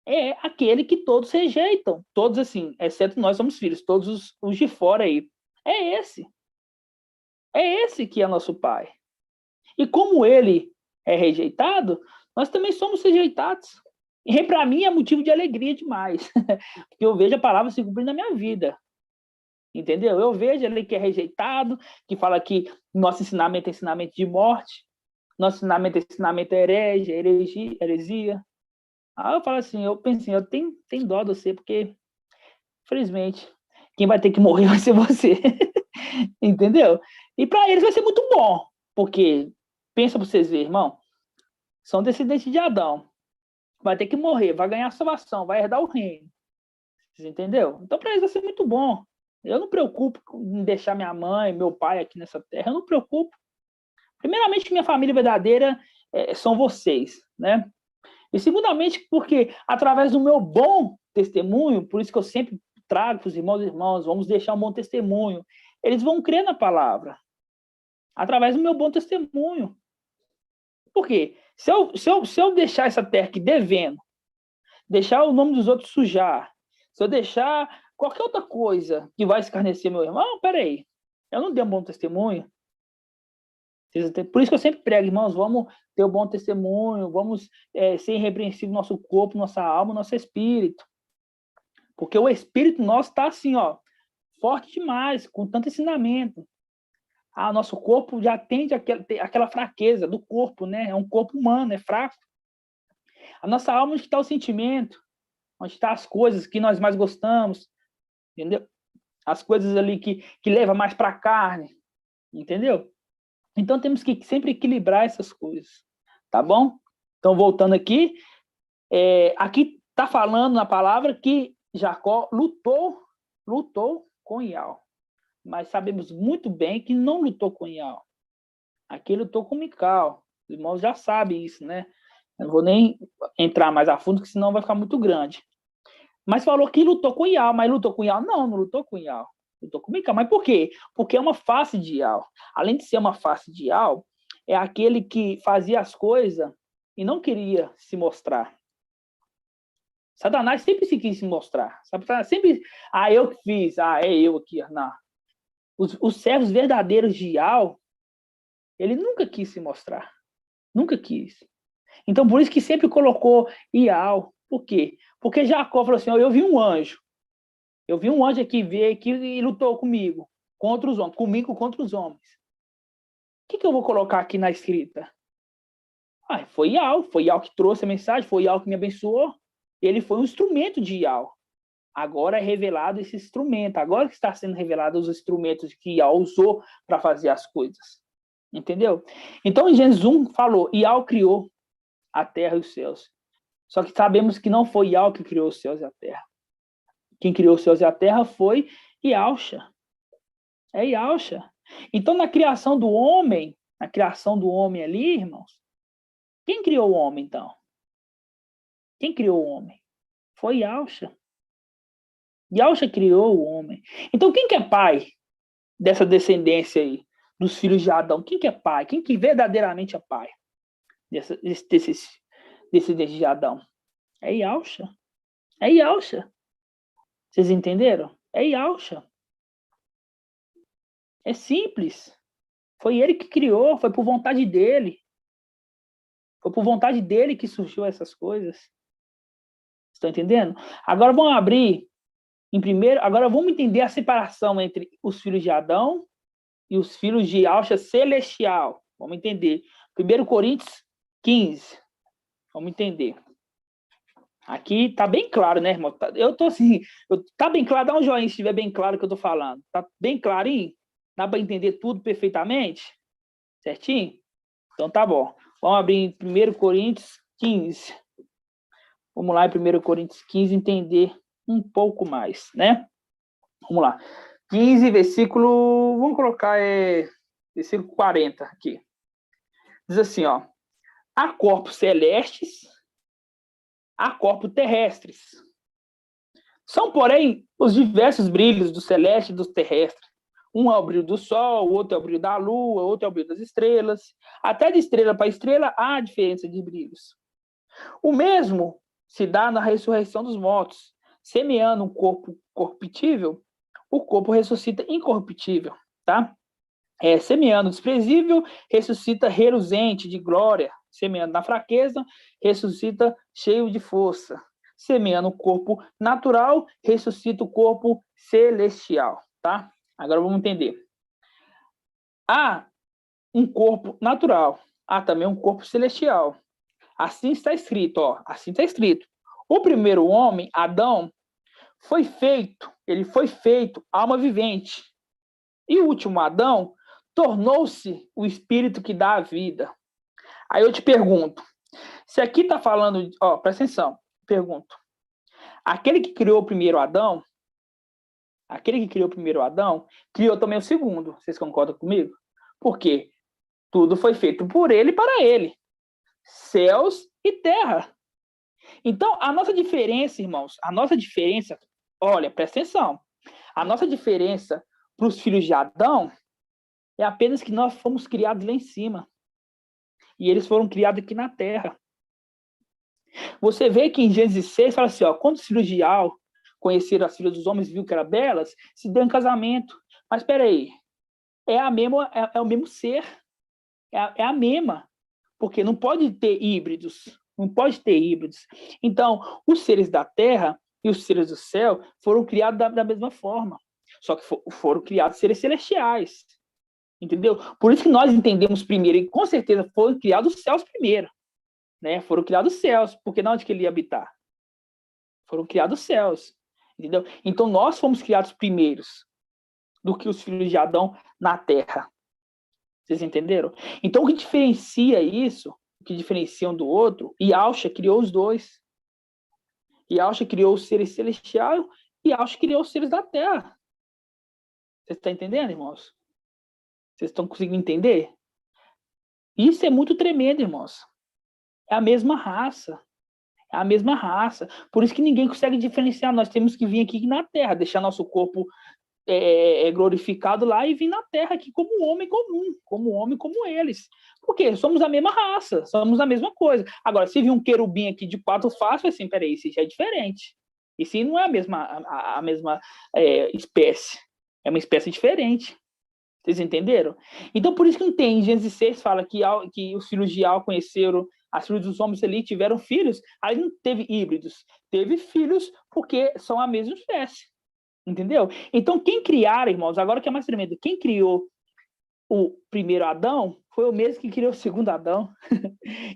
É aquele que todos rejeitam. Todos assim, exceto nós somos filhos. Todos os de fora aí. É esse. É esse que é nosso pai. E como ele é rejeitado, nós também somos rejeitados. E para mim é motivo de alegria demais, porque eu vejo a palavra se cumprir na minha vida. Entendeu? Eu vejo ele que é rejeitado, que fala que nosso ensinamento é ensinamento de morte, nosso ensinamento é ensinamento heresia. Aí eu falo assim, eu penso assim, eu tenho dó de você, porque, infelizmente, quem vai ter que morrer vai ser você. Entendeu? E para eles vai ser muito bom, porque, pensa para vocês verem, irmão, são descendentes de Adão. Vai ter que morrer, vai ganhar a salvação, vai herdar o reino. Vocês entenderam? Então, para eles vai ser muito bom. Eu não me preocupo em deixar minha mãe, meu pai aqui nessa terra, eu não me preocupo. Primeiramente, minha família verdadeira são vocês, né? E segundamente, porque através do meu bom testemunho, por isso que eu sempre trago para os irmãos, vamos deixar um bom testemunho. Eles vão crer na palavra, através do meu bom testemunho. Por quê? Se eu deixar essa terra aqui devendo, deixar o nome dos outros sujar, se eu deixar qualquer outra coisa que vai escarnecer meu irmão, peraí, eu não dei um bom testemunho. Por isso que eu sempre prego, irmãos, vamos ter um bom testemunho, vamos ser irrepreensível no nosso corpo, nossa alma, nosso espírito. Porque o espírito nosso está assim, ó, forte demais, com tanto ensinamento. Nosso corpo já atende aquela fraqueza do corpo, né? É um corpo humano, é fraco. A nossa alma, onde está o sentimento, onde está as coisas que nós mais gostamos, entendeu? As coisas ali que levam mais para a carne, entendeu? Então, temos que sempre equilibrar essas coisas, tá bom? Então, voltando aqui, aqui está falando na palavra que Jacó lutou com Iau. Mas sabemos muito bem que não lutou com Iau. Aqui lutou com Mical. Os irmãos já sabem isso, né? Eu não vou nem entrar mais a fundo, porque senão vai ficar muito grande. Mas falou que lutou com Iau, mas lutou com Iau? Não lutou com Iau. Lutou com Mical. Mas por quê? Porque é uma face de Iau. Além de ser uma face de Iau, é aquele que fazia as coisas e não queria se mostrar. Satanás sempre se quis se mostrar. Sempre, eu que fiz, é eu aqui. Não. Os servos verdadeiros de Iau, ele nunca quis se mostrar. Nunca quis. Então, por isso que sempre colocou Iau. Por quê? Porque Jacó falou assim, eu vi um anjo. Eu vi um anjo aqui, veio aqui e lutou comigo. Contra os homens. Comigo contra os homens. O que eu vou colocar aqui na escrita? Foi Iau que trouxe a mensagem, foi Iau que me abençoou. Ele foi um instrumento de Iau. Agora é revelado esse instrumento. Agora que está sendo revelado os instrumentos que Iau usou para fazer as coisas. Entendeu? Então, em Gênesis 1 falou, Iau criou a terra e os céus. Só que sabemos que não foi Iau que criou os céus e a terra. Quem criou os céus e a terra foi Iauxa. É Iauxa. Então, na criação do homem ali, irmãos, quem criou o homem, então? Quem criou o homem? Foi Iauxa. Iauxa criou o homem. Então, quem que é pai dessa descendência aí, dos filhos de Adão? Quem que é pai? Quem que verdadeiramente é pai desses descendentes de Adão? É Iauxa. É Iauxa. Vocês entenderam? É Iauxa. É simples. Foi ele que criou, foi por vontade dele. Foi por vontade dele que surgiu essas coisas. Estão entendendo? Agora vamos abrir agora vamos entender a separação entre os filhos de Adão e os filhos de Iauxa celestial. Vamos entender. 1 Coríntios 15. Vamos entender. Aqui tá bem claro, né, irmão? Eu tô assim, tá bem claro, dá um joinha se estiver bem claro o que eu tô falando. Tá bem clarinho? Dá para entender tudo perfeitamente? Certinho? Então tá bom. Vamos abrir em 1 Coríntios 15. Vamos lá em 1 Coríntios 15 entender um pouco mais, né? Vamos lá. 15, versículo... Vamos colocar versículo 40 aqui. Diz assim, ó. Há corpos celestes, há corpos terrestres. São, porém, os diversos brilhos do celeste e do terrestre. Um é o brilho do sol, o outro é o brilho da lua, o outro é o brilho das estrelas. Até de estrela para estrela há diferença de brilhos. O mesmo se dá na ressurreição dos mortos. Semeando um corpo corruptível, o corpo ressuscita incorruptível, tá? Semeando desprezível, ressuscita reluzente de glória. Semeando na fraqueza, ressuscita cheio de força. Semeando o corpo natural, ressuscita o corpo celestial, tá? Agora vamos entender. Há um corpo natural, há também um corpo celestial. Assim está escrito, ó. Assim está escrito. O primeiro homem, Adão, ele foi feito alma vivente. E o último Adão tornou-se o espírito que dá a vida. Aí eu te pergunto, se aqui está falando, ó, presta atenção, pergunto. Aquele que criou o primeiro Adão, criou também o segundo. Vocês concordam comigo? Por quê? Tudo foi feito por ele e para ele. Céus e terra. Então, a nossa diferença, irmãos, olha, presta atenção, a nossa diferença para os filhos de Adão é apenas que nós fomos criados lá em cima. E eles foram criados aqui na terra. Você vê que em Gênesis 6, fala assim, ó, quando os filhos de Al conheceram as filhas dos homens e viu que eram belas, se deu em casamento. Mas espera aí, é o mesmo ser, é a mesma, porque não pode ter híbridos, não pode ter híbridos. Então, os seres da terra e os seres do céu foram criados da mesma forma, só que foram criados seres celestiais, entendeu? Por isso que nós entendemos primeiro, e com certeza foram criados os céus primeiro, né? Foram criados os céus, porque não onde que ele ia habitar? Foram criados os céus, entendeu? Então, nós fomos criados primeiros do que os filhos de Adão na terra. Vocês entenderam? Então, o que diferencia isso, o que diferencia um do outro, Yahshua criou os dois. Yahshua criou os seres celestiais e Yahshua criou os seres da terra. Vocês estão entendendo, irmãos? Vocês estão conseguindo entender? Isso é muito tremendo, irmãos. É a mesma raça. É a mesma raça. Por isso que ninguém consegue diferenciar. Nós temos que vir aqui na terra, deixar nosso corpo glorificado lá e vir na terra aqui como um homem comum, como um homem como eles. Porque somos a mesma raça, somos a mesma coisa. Agora, se vir um querubim aqui de 4 faces, assim, peraí, isso já é diferente. Isso não é a mesma espécie. É uma espécie diferente. Vocês entenderam? Então, por isso que não tem. Em Gênesis 6 fala que os filhos de Al conheceram as filhas dos homens ali, tiveram filhos. Aí não teve híbridos. Teve filhos porque são a mesma espécie. Entendeu? Então, quem criaram, irmãos, agora que é mais tremendo, quem criou o primeiro Adão foi o mesmo que criou o segundo Adão.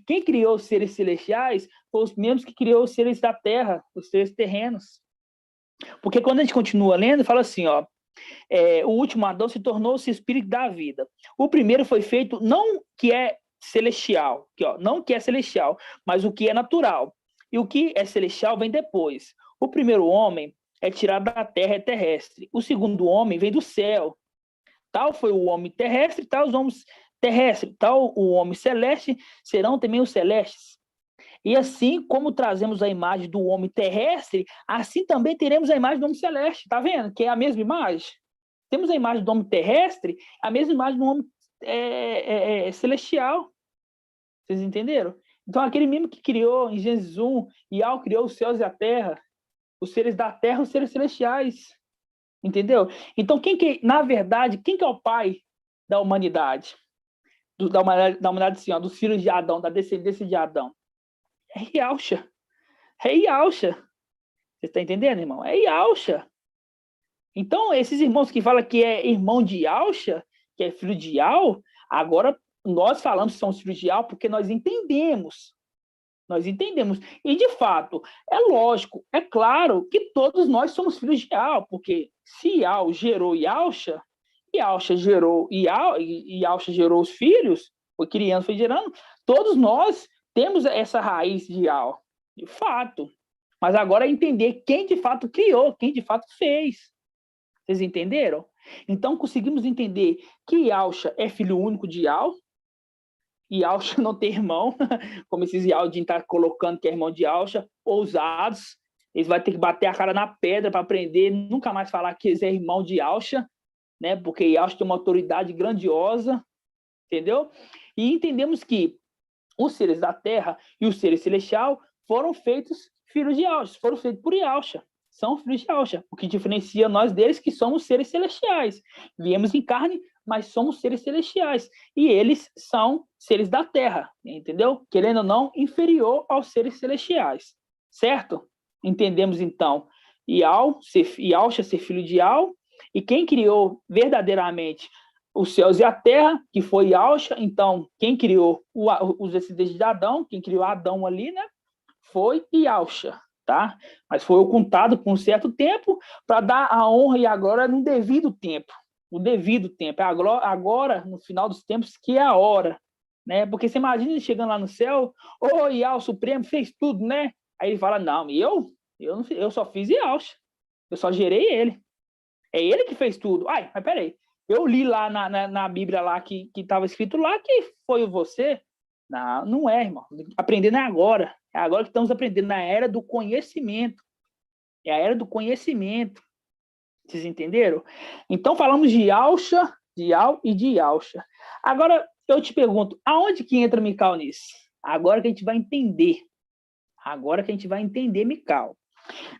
Quem criou os seres celestiais foi os mesmos que criou os seres da terra, os seres terrenos. Porque quando a gente continua lendo, fala assim, ó, o último Adão se tornou-se espírito da vida. O primeiro foi feito não que é celestial, não que é celestial, mas o que é natural. E o que é celestial vem depois. O primeiro homem é tirado da terra, é terrestre. O segundo homem vem do céu. Tal foi o homem terrestre, tal os homens terrestres, tal o homem celeste, serão também os celestes. E assim como trazemos a imagem do homem terrestre, assim também teremos a imagem do homem celeste. Tá vendo? Que é a mesma imagem. Temos a imagem do homem terrestre, a mesma imagem do homem celestial. Vocês entenderam? Então, aquele mesmo que criou em Gênesis 1, Yahweh criou os céus e a terra, os seres da terra, os seres celestiais. Entendeu? Então, na verdade, quem que é o pai da humanidade? Da humanidade, assim, ó, dos filhos de Adão, da descendência de Adão? É Yahshua. É Yahshua. Você está entendendo, irmão? É Yahshua. Então, esses irmãos que falam que é irmão de Yahshua, que é filho de Yahweh, agora nós falamos que são filhos de Yahweh porque nós entendemos. Nós entendemos. E, de fato, é lógico, é claro que todos nós somos filhos de Yahweh, porque se Yahweh gerou Yahshua, Yahshua gerou Yahweh, e Yahshua gerou os filhos, foi criando, foi gerando, todos nós temos essa raiz de Yahweh, de fato. Mas agora é entender quem de fato criou, quem de fato fez. Vocês entenderam? Então, conseguimos entender que Yahshua é filho único de Yahweh, e Yahshua não tem irmão, como esses Yahudin estão colocando que é irmão de Yahshua, ousados, eles vão ter que bater a cara na pedra para aprender, nunca mais falar que eles é irmão de Yahshua, né? Porque Yahshua tem uma autoridade grandiosa, entendeu? E entendemos que os seres da terra e os seres celestiais foram feitos filhos de Yahshua, foram feitos por Yahshua, são filhos de Yahshua, o que diferencia nós deles que somos seres celestiais. Viemos em carne, mas somos seres celestiais. E eles são seres da terra, entendeu? Querendo ou não, inferior aos seres celestiais. Certo? Entendemos, então, Yahshua ser filho de Yahweh, e quem criou verdadeiramente os céus e a terra, que foi Yahshua. Então, quem criou os descendentes de Adão, quem criou Adão ali, né? Foi Yahshua, tá? Mas foi ocultado por um certo tempo para dar a honra e a glória no devido tempo. O devido tempo. Agora, no final dos tempos, que é a hora, né? Porque você imagina ele chegando lá no céu, Yahweh Supremo fez tudo, né? Aí ele fala, não, eu só fiz Yahshua, eu só gerei ele. É ele que fez tudo. Ai, mas peraí, eu li lá na Bíblia lá que estava escrito lá que foi você. Não, não é, irmão. Aprendendo é agora. É agora que estamos aprendendo, na era do conhecimento. É a era do conhecimento. Vocês entenderam? Então, falamos de Yalcha, de Yal e de Yalcha. Agora, eu te pergunto, aonde que entra Mical nisso? Agora que a gente vai entender. Agora que a gente vai entender Mical.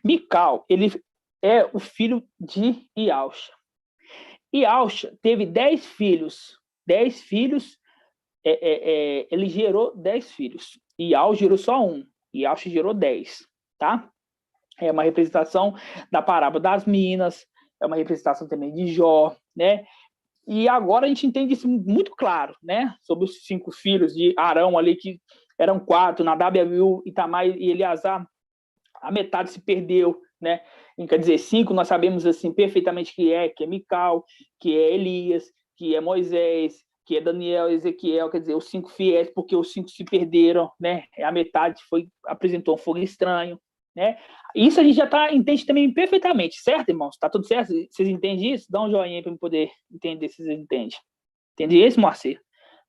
Mical, ele é o filho de Yalcha. Yalcha teve 10 filhos. 10 filhos, ele gerou 10 filhos. Yal gerou só um. Yalcha gerou 10, tá? É uma representação da parábola das minas, é uma representação também de Jó, né? E agora a gente entende isso muito claro, né? Sobre os 5 filhos de Arão ali, que eram 4, Nadab, Abiú, Itamar e Eleazar, a metade se perdeu, né? Quer dizer, 5 nós sabemos assim perfeitamente que é Mical, que é Elias, que é Moisés, que é Daniel, Ezequiel, quer dizer, os 5 fiéis, porque os 5 se perderam, né? A metade apresentou um fogo estranho, né? Isso a gente já entende também perfeitamente, certo, irmãos? Tá tudo certo? Vocês entendem isso? Dá um joinha para eu poder entender se vocês entendem. Entende isso, Moacir?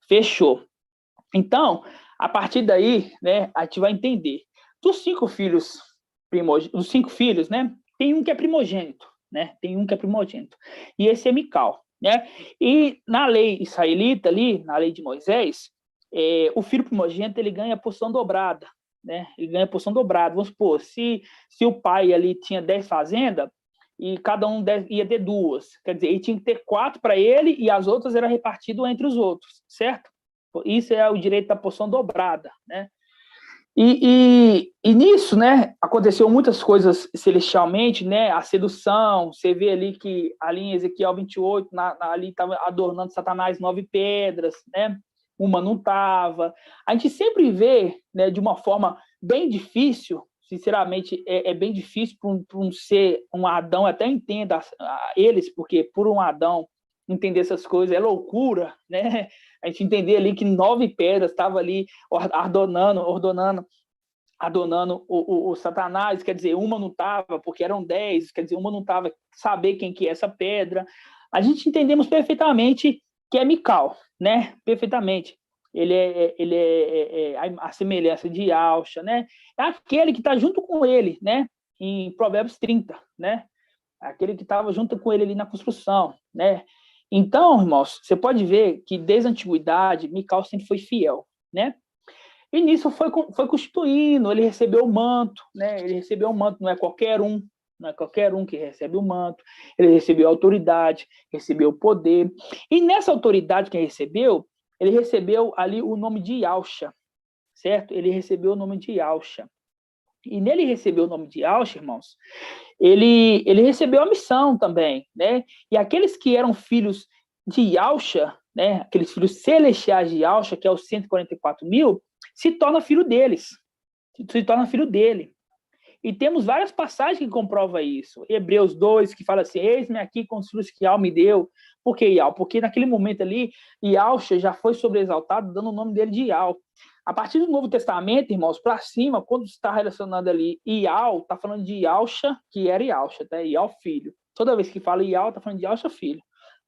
Fechou. Então, a partir daí, né, a gente vai entender. Dos 5 filhos, os 5 filhos, né, tem um que é primogênito, né? Tem um que é primogênito. E esse é Mical, né? E na lei israelita ali, na lei de Moisés, o filho primogênito ele ganha a porção dobrada, né? Ele ganha a porção dobrada. Vamos supor, se o pai ali tinha 10 fazendas e cada um ia ter 2, quer dizer, ele tinha que ter 4 para ele e as outras eram repartidas entre os outros, certo? Isso é o direito da porção dobrada, né? E nisso, né, aconteceu muitas coisas celestialmente, né? A sedução, você vê ali que ali em Ezequiel 28, ali estava adornando Satanás 9 pedras, né? Uma não estava. A gente sempre vê, né, de uma forma bem difícil, sinceramente, é bem difícil para um ser, um Adão, até entenda eles, porque por um Adão entender essas coisas é loucura, né? A gente entender ali que 9 pedras estavam ali adornando o Satanás, quer dizer, uma não estava, porque eram 10, quer dizer, uma não estava, saber quem que é essa pedra. A gente entendemos perfeitamente que é Mical, né? Perfeitamente. Ele é a semelhança de Yalcha, né? É aquele que está junto com ele, né? Em Provérbios 30, né? Aquele que estava junto com ele ali na construção, né? Então, irmãos, você pode ver que desde a antiguidade, Mical sempre foi fiel, né? E nisso foi constituindo, ele recebeu o manto, né? Ele recebeu o manto, não é qualquer um que recebe o manto, ele recebeu a autoridade, recebeu o poder, e nessa autoridade que ele recebeu ali o nome de Yalcha, certo? Ele recebeu o nome de Yalcha. E nele recebeu o nome de Yalcha, irmãos, ele recebeu a missão também, né? E aqueles que eram filhos de Yalcha, né? Aqueles filhos celestiais de Yalcha, que é os 144 mil, se torna filho deles, se torna filho dele. E temos várias passagens que comprovam isso. Hebreus 2, que fala assim, eis-me aqui com os filhos que Yal me deu. Por que Yal? Porque naquele momento ali, Yalcha já foi sobreexaltado, dando o nome dele de Yal. A partir do Novo Testamento, irmãos, para cima, quando está relacionando ali Yal, está falando de Yalcha, que era Yalcha, tá? Yal filho. Toda vez que fala Yal, está falando de Yalcha filho,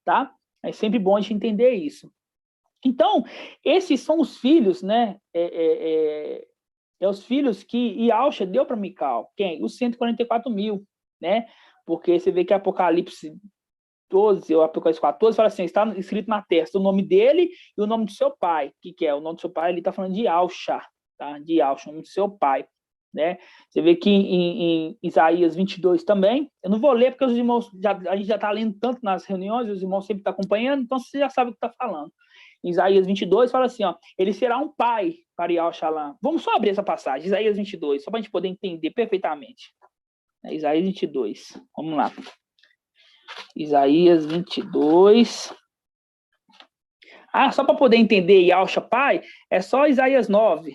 tá? É sempre bom a gente entender isso. Então, esses são os filhos, né? Os filhos que Yalcha deu para Mical. Quem? Os 144 mil, né? Porque você vê que Apocalipse 12, ou Apocalipse 14, fala assim, está escrito na testa o nome dele e o nome do seu pai. O que é? O nome do seu pai, ele está falando de Yalcha, tá? De Yalcha, o nome do seu pai, né? Você vê que em Isaías 22 também, eu não vou ler porque os irmãos, a gente já está lendo tanto nas reuniões, os irmãos sempre estão acompanhando, então você já sabe o que está falando. Em Isaías 22 fala assim, ó, ele será um pai para Yalcha. Vamos só abrir essa passagem, Isaías 22, só para a gente poder entender perfeitamente. Isaías 22, vamos lá. Isaías 22. Só para poder entender Yalcha pai, é só Isaías 9.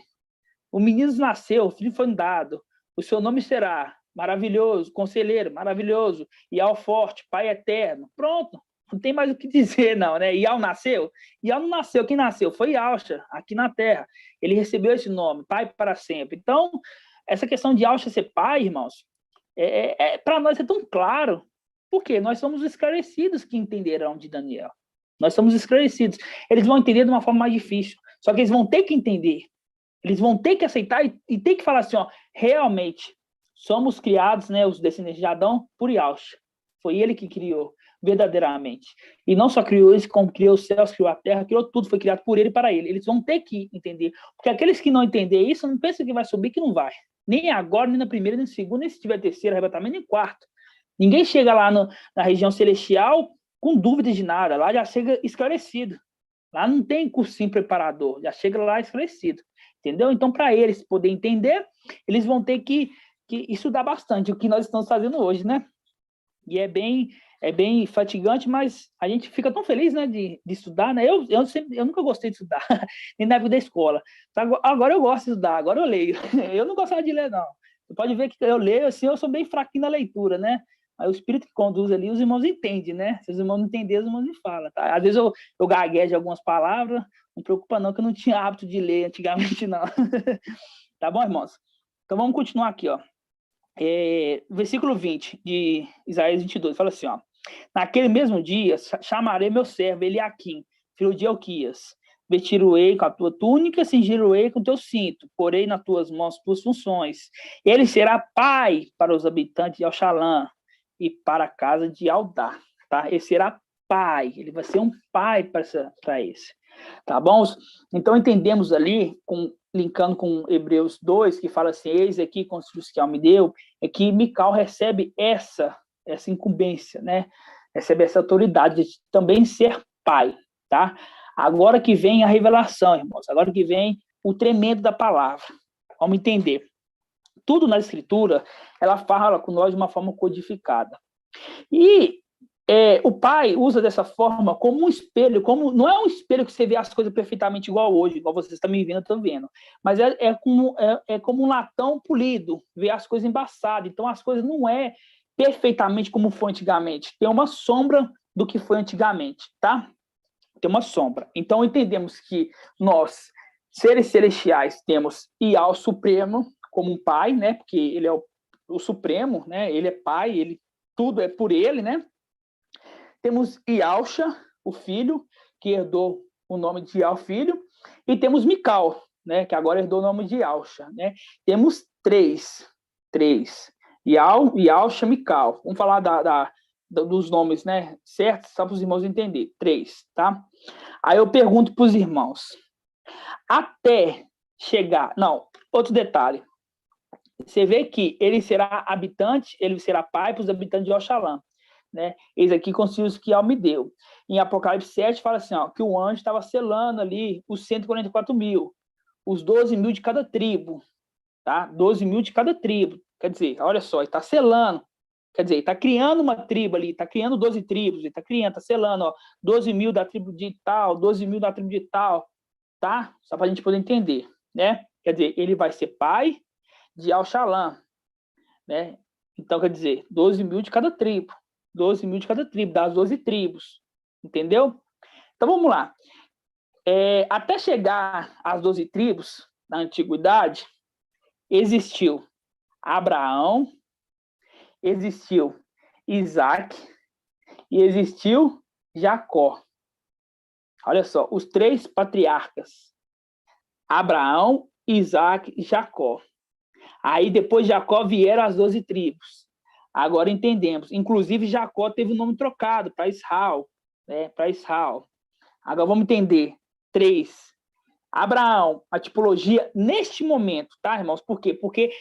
O menino nasceu, o filho foi dado, o seu nome será maravilhoso, conselheiro, maravilhoso, Yal forte, pai eterno. Pronto. Não tem mais o que dizer, não, né? Yal nasceu? Yal não nasceu. Quem nasceu? Foi Yalcha, aqui na Terra. Ele recebeu esse nome, pai para sempre. Então, essa questão de Yalcha ser pai, irmãos, para nós é tão claro. Por quê? Nós somos esclarecidos que entenderão de Daniel. Nós somos esclarecidos. Eles vão entender de uma forma mais difícil. Só que eles vão ter que entender. Eles vão ter que aceitar e ter que falar assim, ó, realmente, somos criados, né, os descendentes de Adão, por Yahshua. Foi ele que criou, verdadeiramente. E não só criou isso, como criou os céus, criou a terra, criou tudo, foi criado por ele e para ele. Eles vão ter que entender. Porque aqueles que não entenderem isso, não pensam que vai subir, que não vai. Nem agora, nem na primeira, nem na segunda, nem se tiver terceiro arrebatamento, nem quarto. Ninguém chega lá na região celestial com dúvidas de nada. Lá já chega esclarecido. Lá não tem cursinho preparador. Já chega lá esclarecido. Entendeu? Então, para eles poderem entender, eles vão ter que estudar bastante, o que nós estamos fazendo hoje, né? E é bem fatigante, mas a gente fica tão feliz, né, de estudar, né? Eu nunca gostei de estudar, nem na época da escola. Agora eu gosto de estudar, agora eu leio. Eu não gostava de ler, não. Você pode ver que eu leio, assim, eu sou bem fraquinho na leitura, né? Aí o espírito que conduz ali, os irmãos entendem, né? Se os irmãos não entenderem, os irmãos me falam, tá? Às vezes eu gaguejo algumas palavras, não preocupa não, que eu não tinha hábito de ler antigamente, não. Tá bom, irmãos? Então vamos continuar aqui, ó. Versículo 20 de Isaías 22, fala assim, ó. Naquele mesmo dia, chamarei meu servo Eliaquim, filho de Elquias. Vestir-o-ei com a tua túnica, cingir-o-ei com o teu cinto, porei nas tuas mãos tuas funções. Ele será pai para os habitantes de Alxalã e para a casa de Aldá, tá? Ele será pai, ele vai ser um pai para esse, tá bom? Então entendemos ali, linkando com Hebreus 2, que fala assim, eis aqui com os filhos que me deu, é que Mical recebe essa incumbência, né? Recebe essa autoridade de também ser pai, tá? Agora que vem a revelação, irmãos, agora que vem o tremendo da palavra. Vamos entender. Tudo na Escritura, ela fala com nós de uma forma codificada. E o pai usa dessa forma como um espelho, não é um espelho que você vê as coisas perfeitamente igual hoje, igual vocês estão me vendo, eu estou vendo, mas é como um latão polido, ver as coisas embaçadas. Então as coisas não é perfeitamente como foi antigamente, tem uma sombra do que foi antigamente, tá? Tem uma sombra. Então entendemos que nós, seres celestiais, temos Ial Supremo como um pai, né? Porque ele é o Supremo, né? Ele é pai, tudo é por ele, né? Temos Yahusha, o filho, que herdou o nome de Ial, filho, e temos Mical, né? Que agora herdou o nome de Yahusha, né? Temos três. Ial, Yahusha, Mical. Vamos falar dos nomes, né? Certo? Só para os irmãos entenderem. 3, tá? Aí eu pergunto para os irmãos. Até chegar... Não, outro detalhe. Você vê que ele será habitante, ele será pai para os habitantes de Oxalã, né? Eis aqui com os filhos que Ial me deu. Em Apocalipse 7 fala assim, ó, que o anjo estava selando ali os 144 mil, os 12 mil de cada tribo, tá? 12 mil de cada tribo. Quer dizer, olha só, ele está selando. Quer dizer, ele está criando uma tribo ali, está criando 12 tribos, ele está selando, ó, 12 mil da tribo de tal, 12 mil da tribo de tal, tá? Só para a gente poder entender, né? Quer dizer, ele vai ser pai de Alxalã, né? Então, quer dizer, 12 mil de cada tribo. 12 mil de cada tribo, das 12 tribos. Entendeu? Então, vamos lá. Até chegar às 12 tribos, na antiguidade, existiu Abraão, existiu Isaac e existiu Jacó. Olha só, os 3 patriarcas. Abraão, Isaac e Jacó. Aí, depois de Jacó, vieram as 12 tribos. Agora entendemos. Inclusive, Jacó teve o nome trocado para Israel, né? Para Israel. Agora vamos entender. 3. Abraão, a tipologia neste momento, tá, irmãos? Por quê? Porque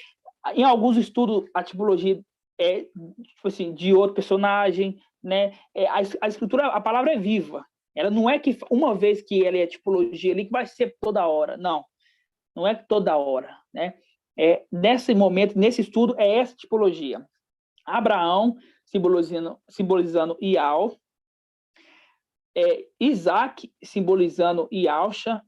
em alguns estudos a tipologia é tipo assim, de outro personagem, né? A escritura, a palavra é viva. Ela não é que uma vez que ela é tipologia ali que vai ser toda hora. Não. Não é toda hora, né? Nesse momento, nesse estudo, é essa tipologia. Abraão, simbolizando Ial, Isaac, simbolizando Ialcha,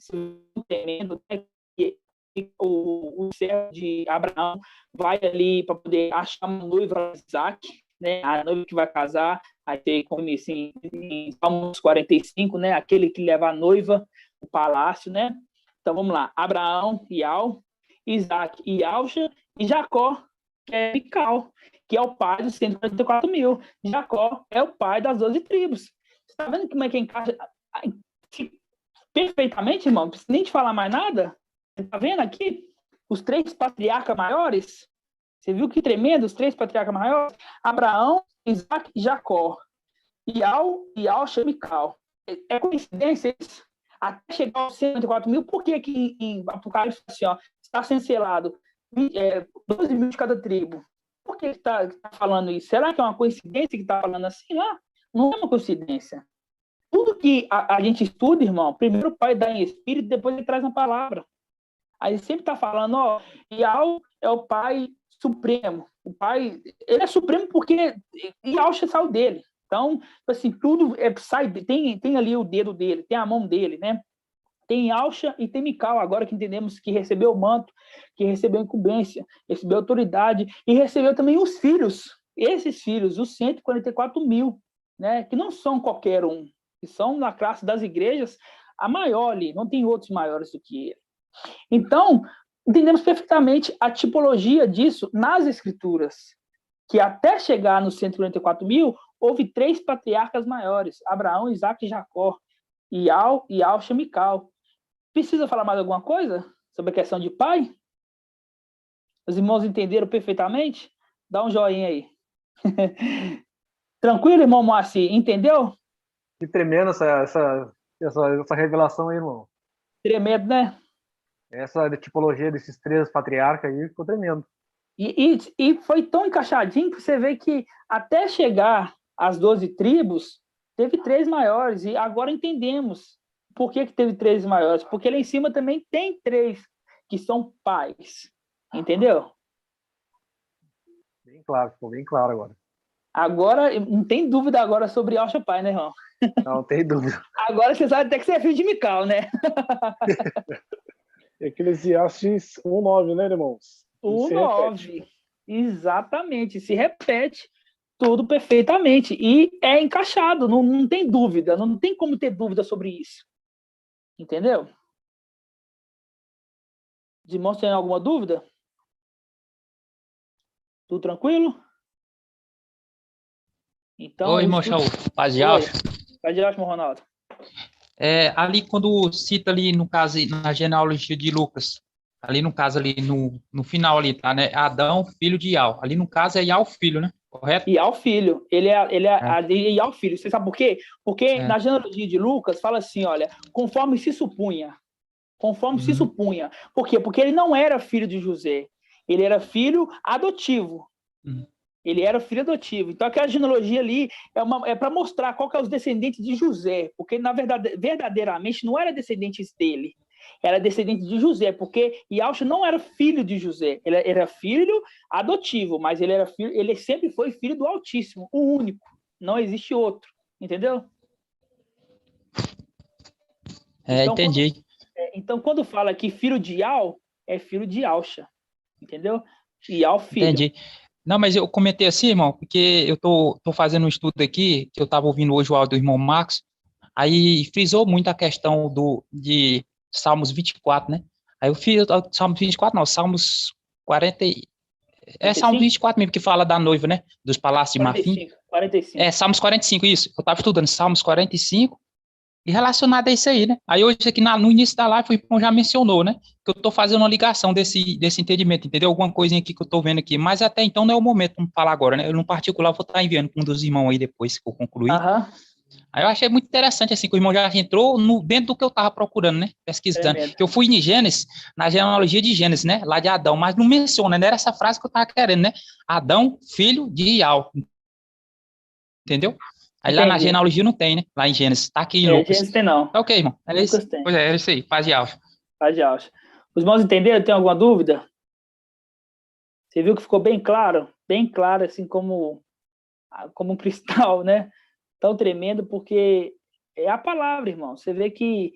o servo de Abraão vai ali para poder achar uma noiva para Isaac, né? A noiva que vai casar, aí tem como assim, em Salmos 45, né? Aquele que leva a noiva ao palácio, né? Então vamos lá, Abraão, Ial, Isaac, Ialcha e Jacó, que é Mical, que é o pai dos 144 mil. Jacó é o pai das 12 tribos. Você está vendo como é que encaixa? perfeitamente, irmão, não precisa nem te falar mais nada. Você tá vendo aqui? Os 3 patriarcas maiores. Você viu que tremendo? Os 3 patriarcas maiores? Abraão, Isaac e Jacó. Ial, Mical. É coincidência isso? Até chegar aos 154 mil, por que aqui em Apocalipse assim, ó, está sendo selado 12 mil de cada tribo? Por que está falando isso? Será que é uma coincidência que está falando assim lá? Não é uma coincidência. Tudo que a gente estuda, irmão, primeiro o Pai dá em espírito, depois ele traz na palavra. Aí sempre está falando, ó, Ial é o Pai supremo. O Pai, ele é supremo porque Ial saiu dele. Então, assim, tudo sai, tem ali o dedo dele, tem a mão dele, né? Tem Alcha e tem Mical, agora que entendemos que recebeu o manto, que recebeu a incumbência, recebeu a autoridade e recebeu também os filhos. Esses filhos, os 144 mil, né? Que não são qualquer um, que são na classe das igrejas a maior ali, não tem outros maiores do que ele. Então, entendemos perfeitamente a tipologia disso nas escrituras, que até chegar nos 144 mil, houve 3 patriarcas maiores, Abraão, Isaac e Jacó, Ial, Mical. Precisa falar mais alguma coisa sobre a questão de pai? Os irmãos entenderam perfeitamente? Dá um joinha aí. Tranquilo, irmão Moacir? Entendeu? Que tremendo essa revelação aí, irmão. Tremendo, né? Essa tipologia desses 3 patriarcas aí ficou tremendo. E foi tão encaixadinho que você vê que até chegar às 12 tribos, teve 3 maiores. E agora entendemos por que teve 3 maiores. Porque lá em cima também tem 3 que são pais. Entendeu? Bem claro, ficou bem claro agora. Agora, não tem dúvida agora sobre Alcha Pai, né, irmão? Não tem dúvida. Agora você sabe até que você é filho de Mical, né? Eclesiastes 1:9, né, irmãos? 1:9. Exatamente. Se repete tudo perfeitamente. E é encaixado, não tem dúvida. Não tem como ter dúvida sobre isso. Entendeu? Os irmãos têm alguma dúvida? Tudo tranquilo? Então, Oi, irmão Shaul, paz de Alfa. Paz de Alfa, Ronaldo. Ali quando cita ali, no caso, na genealogia de Lucas, ali no caso, ali no final ali, tá, né? Adão, filho de Ial. Ali no caso é Ial filho, né? Correto? Ial filho. Ele é Ial filho. Você sabe por quê? Porque na genealogia de Lucas fala assim, olha, conforme se supunha. Conforme se supunha. Por quê? Porque ele não era filho de José. Ele era filho adotivo. Ele era filho adotivo. Então, aquela genealogia ali é para mostrar qual que é os descendentes de José, porque, na verdade, verdadeiramente, não era descendentes dele, era descendente de José, porque Ialcha não era filho de José, ele era filho adotivo, mas ele sempre foi filho do Altíssimo, o único, não existe outro, entendeu? Então, entendi. Então, quando fala que filho de Ial, é filho de Ialcha, entendeu? Ial filho. Entendi. Não, mas eu comentei assim, irmão, porque eu tô fazendo um estudo aqui, que eu estava ouvindo hoje o áudio do irmão Marcos, aí frisou muito a questão de Salmos 24, né? Aí eu fiz Salmos 24, não, Salmos 40, Salmos 24 mesmo, que fala da noiva, né? Dos palácios de marfim. 45. Salmos 45, isso. Eu estava estudando Salmos 45, e relacionado a isso aí, né? Aí hoje aqui no início da live o irmão já mencionou, né? Que eu estou fazendo uma ligação desse entendimento, entendeu? Alguma coisinha aqui que eu estou vendo aqui, mas até então não é o momento para falar agora, né? Eu, no particular, vou estar enviando para um dos irmãos aí depois que eu concluir. Aí eu achei muito interessante, assim, que o irmão já entrou dentro do que eu estava procurando, né? Pesquisando. Que eu fui em Gênesis, na genealogia de Gênesis, né? Lá de Adão, mas não menciona, não era essa frase que eu estava querendo, né? Adão, filho de Ial. Entendeu? Aí lá na genealogia não tem, né? Lá em Gênesis. Tá aqui em Lucas. Gênesis tem não. Tá ok, irmão. Era isso. Pois é, era isso aí. Paz de Alfa. Paz de Alfa. Os irmãos entenderam? Tem alguma dúvida? Você viu que ficou bem claro, assim como um cristal, né? Tão tremendo, porque é a palavra, irmão. Você vê que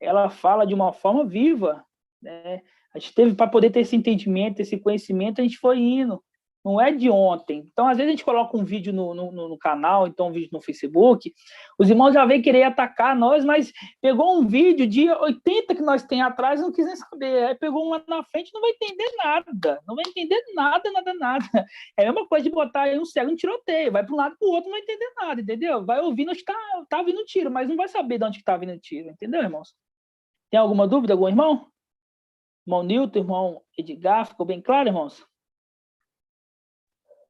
ela fala de uma forma viva, né? A gente teve, para poder ter esse entendimento, esse conhecimento, a gente foi indo. Não é de ontem. Então, às vezes, a gente coloca um vídeo no canal, então um vídeo no Facebook, os irmãos já vêm querer atacar nós, mas pegou um vídeo de 80 que nós tem atrás, não quis nem saber. Aí pegou um lá na frente, não vai entender nada. Não vai entender nada. É a mesma coisa de botar aí um cego no tiroteio. Vai para um lado para o outro, não vai entender nada, entendeu? Vai ouvindo onde tá vindo tiro, mas não vai saber de onde está vindo o tiro, entendeu, irmãos? Tem alguma dúvida, algum irmão? Irmão Nilton, irmão Edgar, ficou bem claro, irmãos?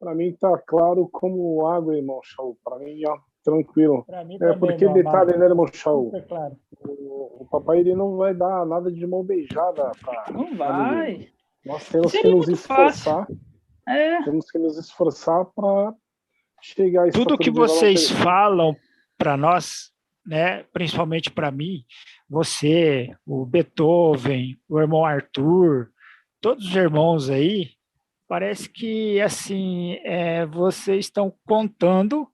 Para mim tá claro como água, irmão Shaul. Para mim, ó, tranquilo. Para mim também, Porque meu detalhe, amado. né, irmão Shaul? Super claro. O papai ele não vai dar nada de mão beijada para Não vai. ninguém. Nós temos que Seria nos muito esforçar. É, Temos que nos esforçar para chegar a Tudo que estatura de valor vocês perfeito. falam para nós, né, principalmente para mim, você, o Beethoven, o irmão Arthur, todos os irmãos aí, parece que assim vocês estão contando,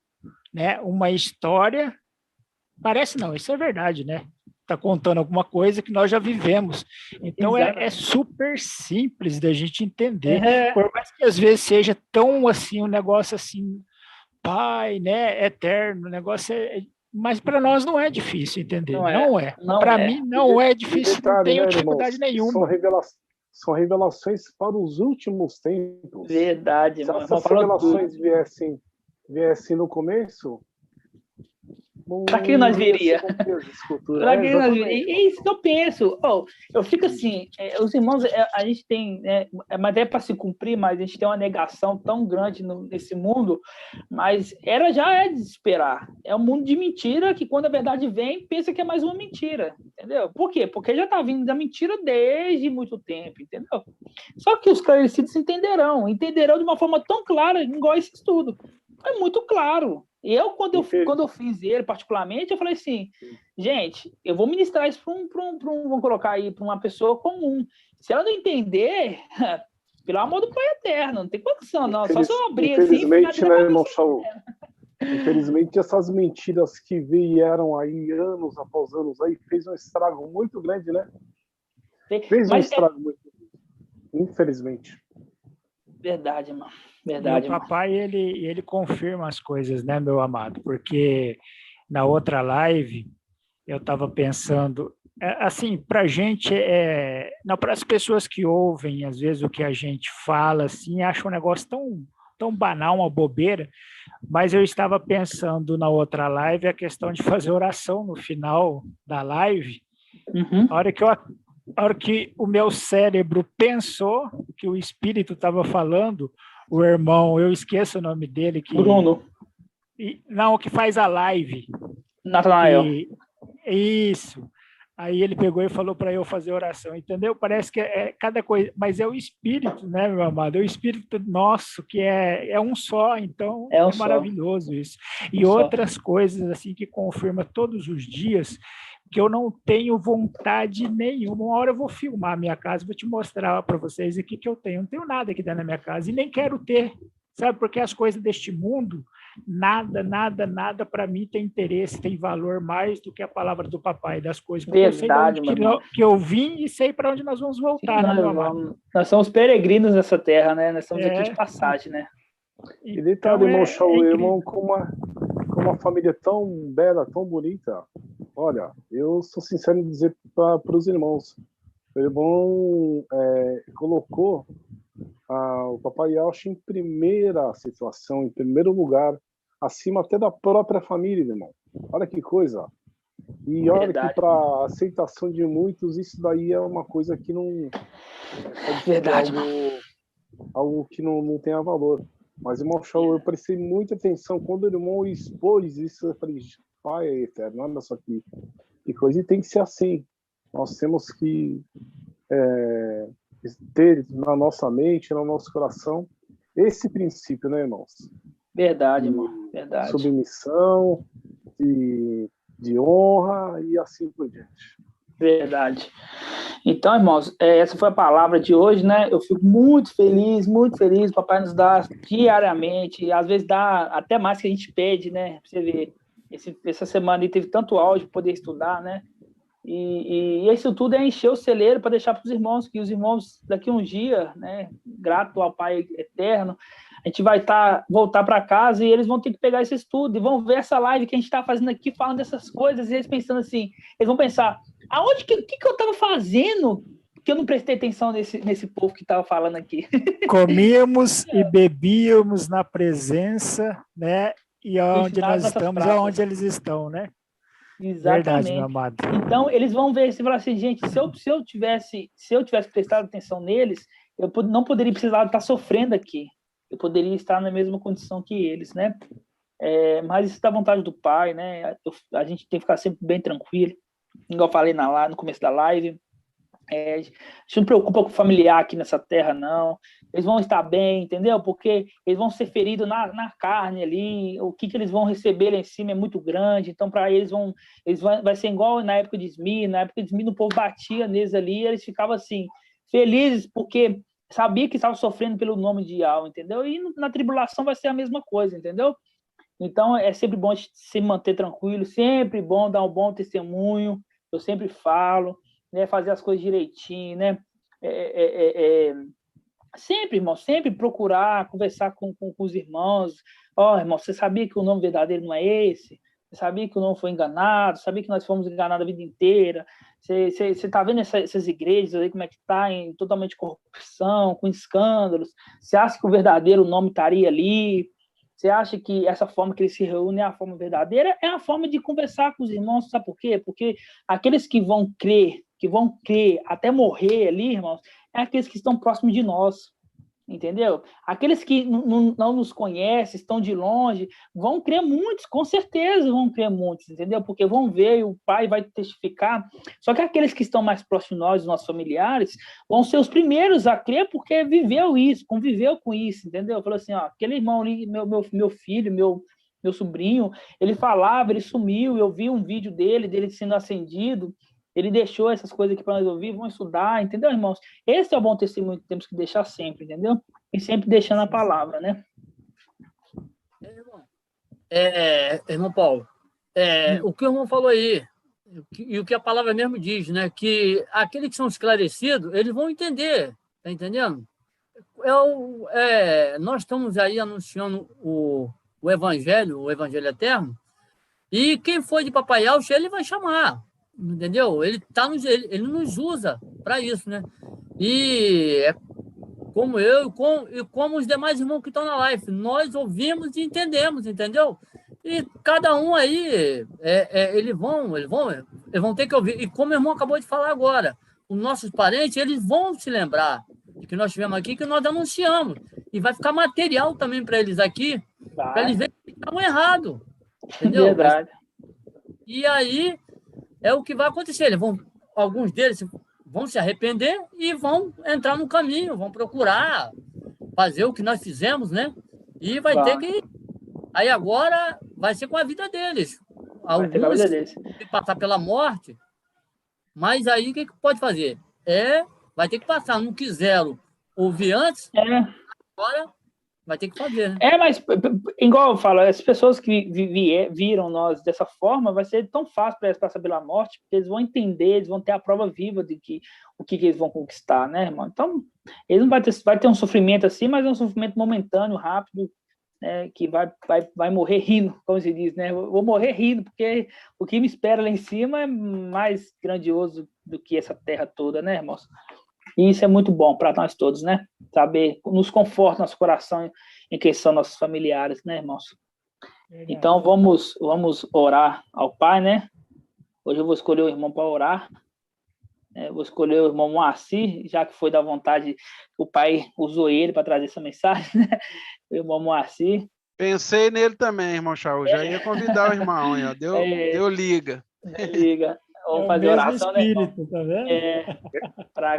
né, uma história. Parece não, isso é verdade, né? Está contando alguma coisa que nós já vivemos. Então é super simples da gente entender. Por mais que às vezes seja tão assim um negócio assim, pai, né, eterno, o negócio mas para nós não é difícil entender. Não é. Para mim não é difícil, detalhe, não tenho né, dificuldade irmãos? nenhuma. São revelações para os últimos tempos. verdade, Se irmão. essas revelações viessem no começo, Para que nós viria? Pra que nós viria? É isso que eu penso. Eu fico assim, os irmãos, a gente tem, mas é para se cumprir, mas a gente tem uma negação tão grande nesse mundo, mas já é de esperar. É um mundo de mentira que, quando a verdade vem, pensa que é mais uma mentira, entendeu? Por quê? Porque já está vindo da mentira desde muito tempo, entendeu? Só que os esclarecidos entenderão de uma forma tão clara, igual esse estudo. É muito claro. Quando eu fiz ele, particularmente, eu falei assim, gente, eu vou ministrar isso vamos colocar aí, para uma pessoa comum. Se ela não entender, pelo amor do Pai Eterno, não tem condição, não. Só se eu abrir assim... Infelizmente, né, irmão Shaul? Infelizmente, essas mentiras que vieram aí anos após anos aí, fez um estrago muito grande, né? Fez um estrago muito grande. Infelizmente. Verdade, mano. Verdade, o papai, ele confirma as coisas, né, meu amado? Porque na outra live, eu estava pensando, assim, para a gente, para as pessoas que ouvem, às vezes, o que a gente fala, assim, acham um negócio tão banal, uma bobeira, mas eu estava pensando na outra live a questão de fazer oração no final da live. Uhum. A hora que o meu cérebro pensou que o Espírito estava falando, o irmão, eu esqueço o nome dele. Bruno. Não, que faz a live. Natanael. Isso. Aí ele pegou e falou para eu fazer oração, entendeu? Parece que é cada coisa, mas é o Espírito, né, meu amado? É o Espírito nosso, que é um só, então é maravilhoso isso. E outras coisas assim que confirma todos os dias, que eu não tenho vontade nenhuma. Uma hora eu vou filmar a minha casa, vou te mostrar para vocês aqui que eu tenho. Não tenho nada aqui dentro da minha casa e nem quero ter, sabe? Porque as coisas deste mundo, nada para mim tem interesse, tem valor mais do que a palavra do papai, das coisas. Porque verdade, eu sei de onde que eu vim e sei para onde nós vamos voltar. Nós somos peregrinos nessa terra, né? Nós estamos aqui de passagem, né? E detalhe, irmão Shaul, irmão, com uma família tão bela, tão bonita. Olha, eu sou sincero em dizer para os irmãos, o irmão colocou o papai Yaush em primeira situação, em primeiro lugar, acima até da própria família, irmão. Olha que coisa. E olha que para aceitação de muitos, isso daí é uma coisa que não... Verdade, algo que não tenha valor. Mas, irmão Shaul, eu prestei muita atenção quando o irmão expôs isso. Eu falei, Pai Eterno, olha só que coisa. E tem que ser assim. Nós temos que ter na nossa mente, no nosso coração, esse princípio, né, irmãos? Verdade, irmão. Verdade. Submissão, de honra e assim por diante. Verdade. Então, irmãos, essa foi a palavra de hoje, né? Eu fico muito feliz, o papai nos dá diariamente, e às vezes dá até mais que a gente pede, né? Pra você ver, essa semana aí teve tanto áudio para poder estudar, né? E isso tudo é encher o celeiro para deixar para os irmãos, que os irmãos daqui a um dia, né? Grato ao Pai Eterno, a gente vai voltar para casa e eles vão ter que pegar esse estudo e vão ver essa live que a gente está fazendo aqui, falando dessas coisas, e eles pensando assim, eles vão pensar, o que eu estava fazendo que eu não prestei atenção nesse povo que estava falando aqui? Comíamos e bebíamos na presença, né? E onde nós estamos é onde eles estão, né? Verdade, meu Exatamente. amado. Então, eles vão ver e falar assim, gente, se eu tivesse prestado atenção neles, não poderia precisar estar sofrendo aqui. Eu poderia estar na mesma condição que eles, né? Mas isso dá vontade do Pai, né? A gente tem que ficar sempre bem tranquilo. Igual eu falei no começo da live, a gente não preocupa com o familiar aqui nessa terra, não. Eles vão estar bem, entendeu? Porque eles vão ser feridos na carne ali. O que eles vão receber lá em cima é muito grande. Então, para eles, vai ser igual na época de Esmi. Na época de Esmi, o povo batia neles ali e eles ficavam assim, felizes, porque sabia que estavam sofrendo pelo nome de Yahweh, entendeu? E na tribulação vai ser a mesma coisa, entendeu? Então, é sempre bom se manter tranquilo, sempre bom dar um bom testemunho. Eu sempre falo, né, fazer as coisas direitinho, né? Sempre, irmão, sempre procurar conversar com os irmãos. Irmão, você sabia que o nome verdadeiro não é esse? Você sabia que o nome foi enganado? Sabia que nós fomos enganados a vida inteira? Você está vendo essas igrejas aí, como é que está, em totalmente corrupção, com escândalos? Você acha que o verdadeiro nome estaria ali? Você acha que essa forma que eles se reúnem é a forma verdadeira? É a forma de conversar com os irmãos, sabe por quê? Porque aqueles que vão crer até morrer ali, irmãos, é aqueles que estão próximos de nós, entendeu? Aqueles que não nos conhecem, estão de longe, vão crer muitos, com certeza vão crer muitos, entendeu? Porque vão ver e o Pai vai testificar. Só que aqueles que estão mais próximos de nós, os nossos familiares, vão ser os primeiros a crer porque viveu isso, conviveu com isso, entendeu? Falou assim, aquele irmão ali, meu filho, meu sobrinho, ele falava, ele sumiu, eu vi um vídeo dele sendo acendido, ele deixou essas coisas aqui para nós ouvir, vamos estudar, entendeu, irmãos? Esse é o bom testemunho que temos que deixar sempre, entendeu? E sempre deixando a palavra, né? Irmão Paulo, o que o irmão falou aí, e o que a palavra mesmo diz, né? Que aqueles que são esclarecidos, eles vão entender, tá entendendo? Nós estamos aí anunciando o Evangelho eterno, e quem for de Papai Alcha, ele vai chamar. Entendeu? Ele nos usa para isso, né? E como eu e como os demais irmãos que estão na live, nós ouvimos e entendemos, entendeu? E cada um aí, eles vão ter que ouvir. E como o irmão acabou de falar agora, os nossos parentes, eles vão se lembrar de que nós tivemos aqui, que nós anunciamos. E vai ficar material também para eles aqui, para eles verem que estavam errados. Entendeu? Verdade. E aí é o que vai acontecer. Alguns deles vão se arrepender e vão entrar no caminho, vão procurar fazer o que nós fizemos, né? E vai ter que... Aí agora vai ser com a vida deles. Alguns têm que passar pela morte, mas aí o que pode fazer? Vai ter que passar. Não quiseram ouvir antes, agora vai ter que fazer, né? Mas, igual eu falo, as pessoas que viram nós dessa forma, vai ser tão fácil para eles passar pela morte, porque eles vão entender, eles vão ter a prova viva de o que eles vão conquistar, né, irmão? Então, eles não vai ter um sofrimento assim, mas é um sofrimento momentâneo, rápido, né, que vai morrer rindo, como se diz, né? Eu vou morrer rindo, porque o que me espera lá em cima é mais grandioso do que essa terra toda, né, irmãos? E isso é muito bom para nós todos, né? Saber, nos conforta nosso coração em quem são nossos familiares, né, irmãos? Então, vamos orar ao Pai, né? Hoje eu vou escolher o irmão para orar. Vou escolher o irmão Moacir, já que foi da vontade, o Pai usou ele para trazer essa mensagem, né? O irmão Moacir. Pensei nele também, irmão Shaul. Já ia convidar o irmão, ó. Deu liga. Liga. Vamos fazer oração, espírito, né, irmão? Para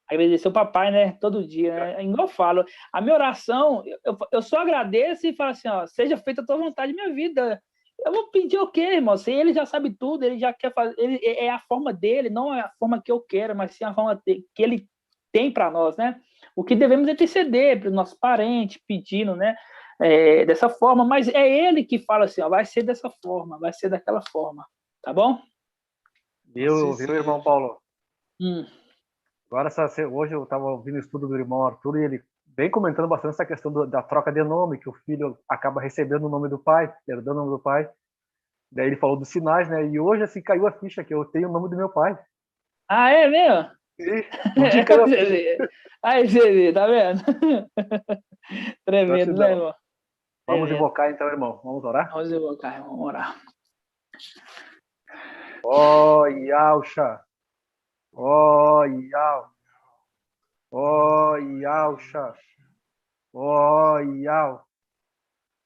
agradecer o papai, né? Todo dia, né? Igual eu falo, a minha oração, eu só agradeço e falo assim, seja feita a tua vontade na minha vida. Eu vou pedir o quê, irmão? Se ele já sabe tudo, ele já quer fazer, é a forma dele, não é a forma que eu quero, mas sim a forma que ele tem para nós, né? O que devemos interceder para os nossos parentes, pedindo, né? Dessa forma, mas é ele que fala assim, vai ser dessa forma, vai ser daquela forma. Tá bom? Viu, irmão Paulo? Agora, hoje eu estava ouvindo o estudo do irmão Arthur e ele vem comentando bastante essa questão da troca de nome, que o filho acaba recebendo o nome do pai, herdando o nome do pai. Daí ele falou dos sinais, né? E hoje, assim, caiu a ficha que eu tenho o nome do meu pai. Ah, é mesmo? Aí, Zezé, tá vendo? Tremendo, né, irmão? Vamos invocar, então, irmão. Vamos orar? Vamos invocar, irmão. Vamos orar. Ó Yalcha, ó Yal, ó Yalcha, ó Yal,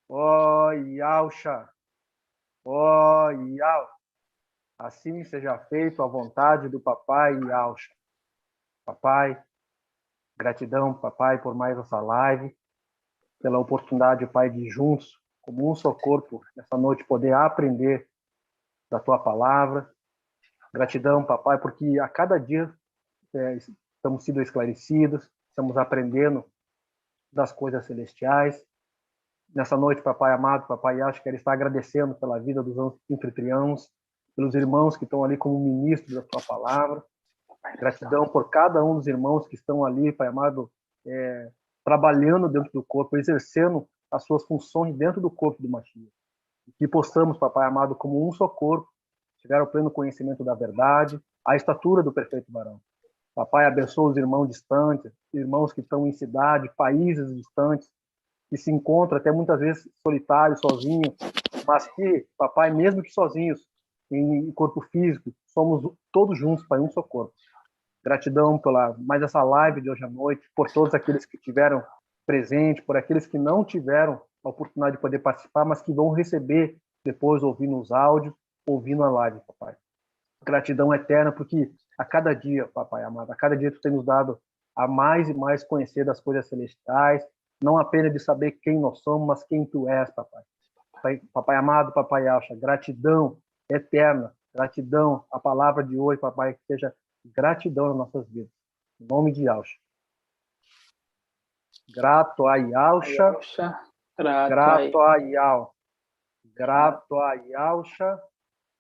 ó Yalcha, ó Yal. Assim seja feito a vontade do papai Yalcha. Papai, gratidão, papai, por mais essa live, pela oportunidade, pai, de juntos, como um só corpo, nessa noite poder aprender da tua palavra. Gratidão, papai, porque a cada dia estamos sendo esclarecidos, estamos aprendendo das coisas celestiais. Nessa noite, papai amado, papai Yalcha, quero estar agradecendo pela vida dos anfitriãos, pelos irmãos que estão ali como ministros da tua palavra. Gratidão por cada um dos irmãos que estão ali, pai amado, trabalhando dentro do corpo, exercendo as suas funções dentro do corpo do Mashiach. Que possamos, papai amado, como um só corpo, chegar ao pleno conhecimento da verdade, à estatura do perfeito varão. Papai, abençoa os irmãos distantes, irmãos que estão em cidade, países distantes, que se encontram até muitas vezes solitários, sozinhos, mas que, papai, mesmo que sozinhos, em corpo físico, somos todos juntos, pai, um só corpo. Gratidão pela mais essa live de hoje à noite, por todos aqueles que estiveram presentes, por aqueles que não tiveram a oportunidade de poder participar, mas que vão receber depois, ouvindo os áudios, ouvindo a live, papai. Gratidão eterna, porque a cada dia, papai amado, a cada dia tu tem nos dado a mais e mais conhecer das coisas celestiais, não apenas de saber quem nós somos, mas quem tu és, papai. Papai amado, papai Yalcha, gratidão eterna, gratidão, a palavra de hoje, papai, que seja gratidão nas nossas vidas. Em nome de Yalcha. Grato a Yalcha, grato a Yal, grato a Yalcha,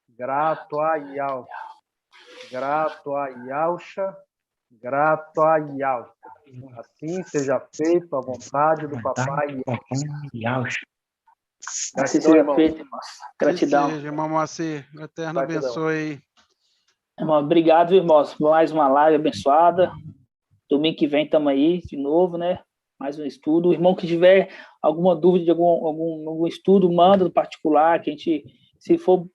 grato a Yal, grato a Yalcha, grato a Yal. Assim seja feito a vontade do papai Yalcha. Assim seja feito, irmãos. Gratidão. Que seja, irmão Moacir. O Eterno abençoe. Irmão, obrigado, irmãos, por mais uma live abençoada. Domingo que vem estamos aí de novo, né? Mais um estudo. O irmão que tiver alguma dúvida de algum estudo, manda no particular, que a gente, se for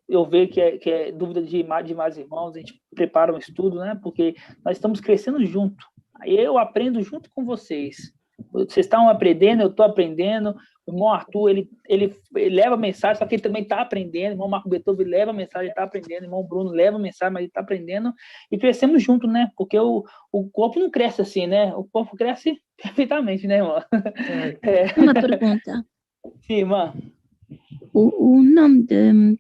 eu ver que é dúvida de mais irmãos, a gente prepara um estudo, né? Porque nós estamos crescendo junto. Aí eu aprendo junto com vocês. Vocês estão aprendendo, eu estou aprendendo. O irmão Arthur, ele leva mensagem, só que ele também está aprendendo. O irmão Marco Beethoven leva mensagem, ele está aprendendo. O irmão Bruno leva mensagem, mas ele está aprendendo. E crescemos juntos, né? Porque o corpo não cresce assim, né? O corpo cresce perfeitamente, né, irmão? Uma pergunta. Sim, irmã. O nome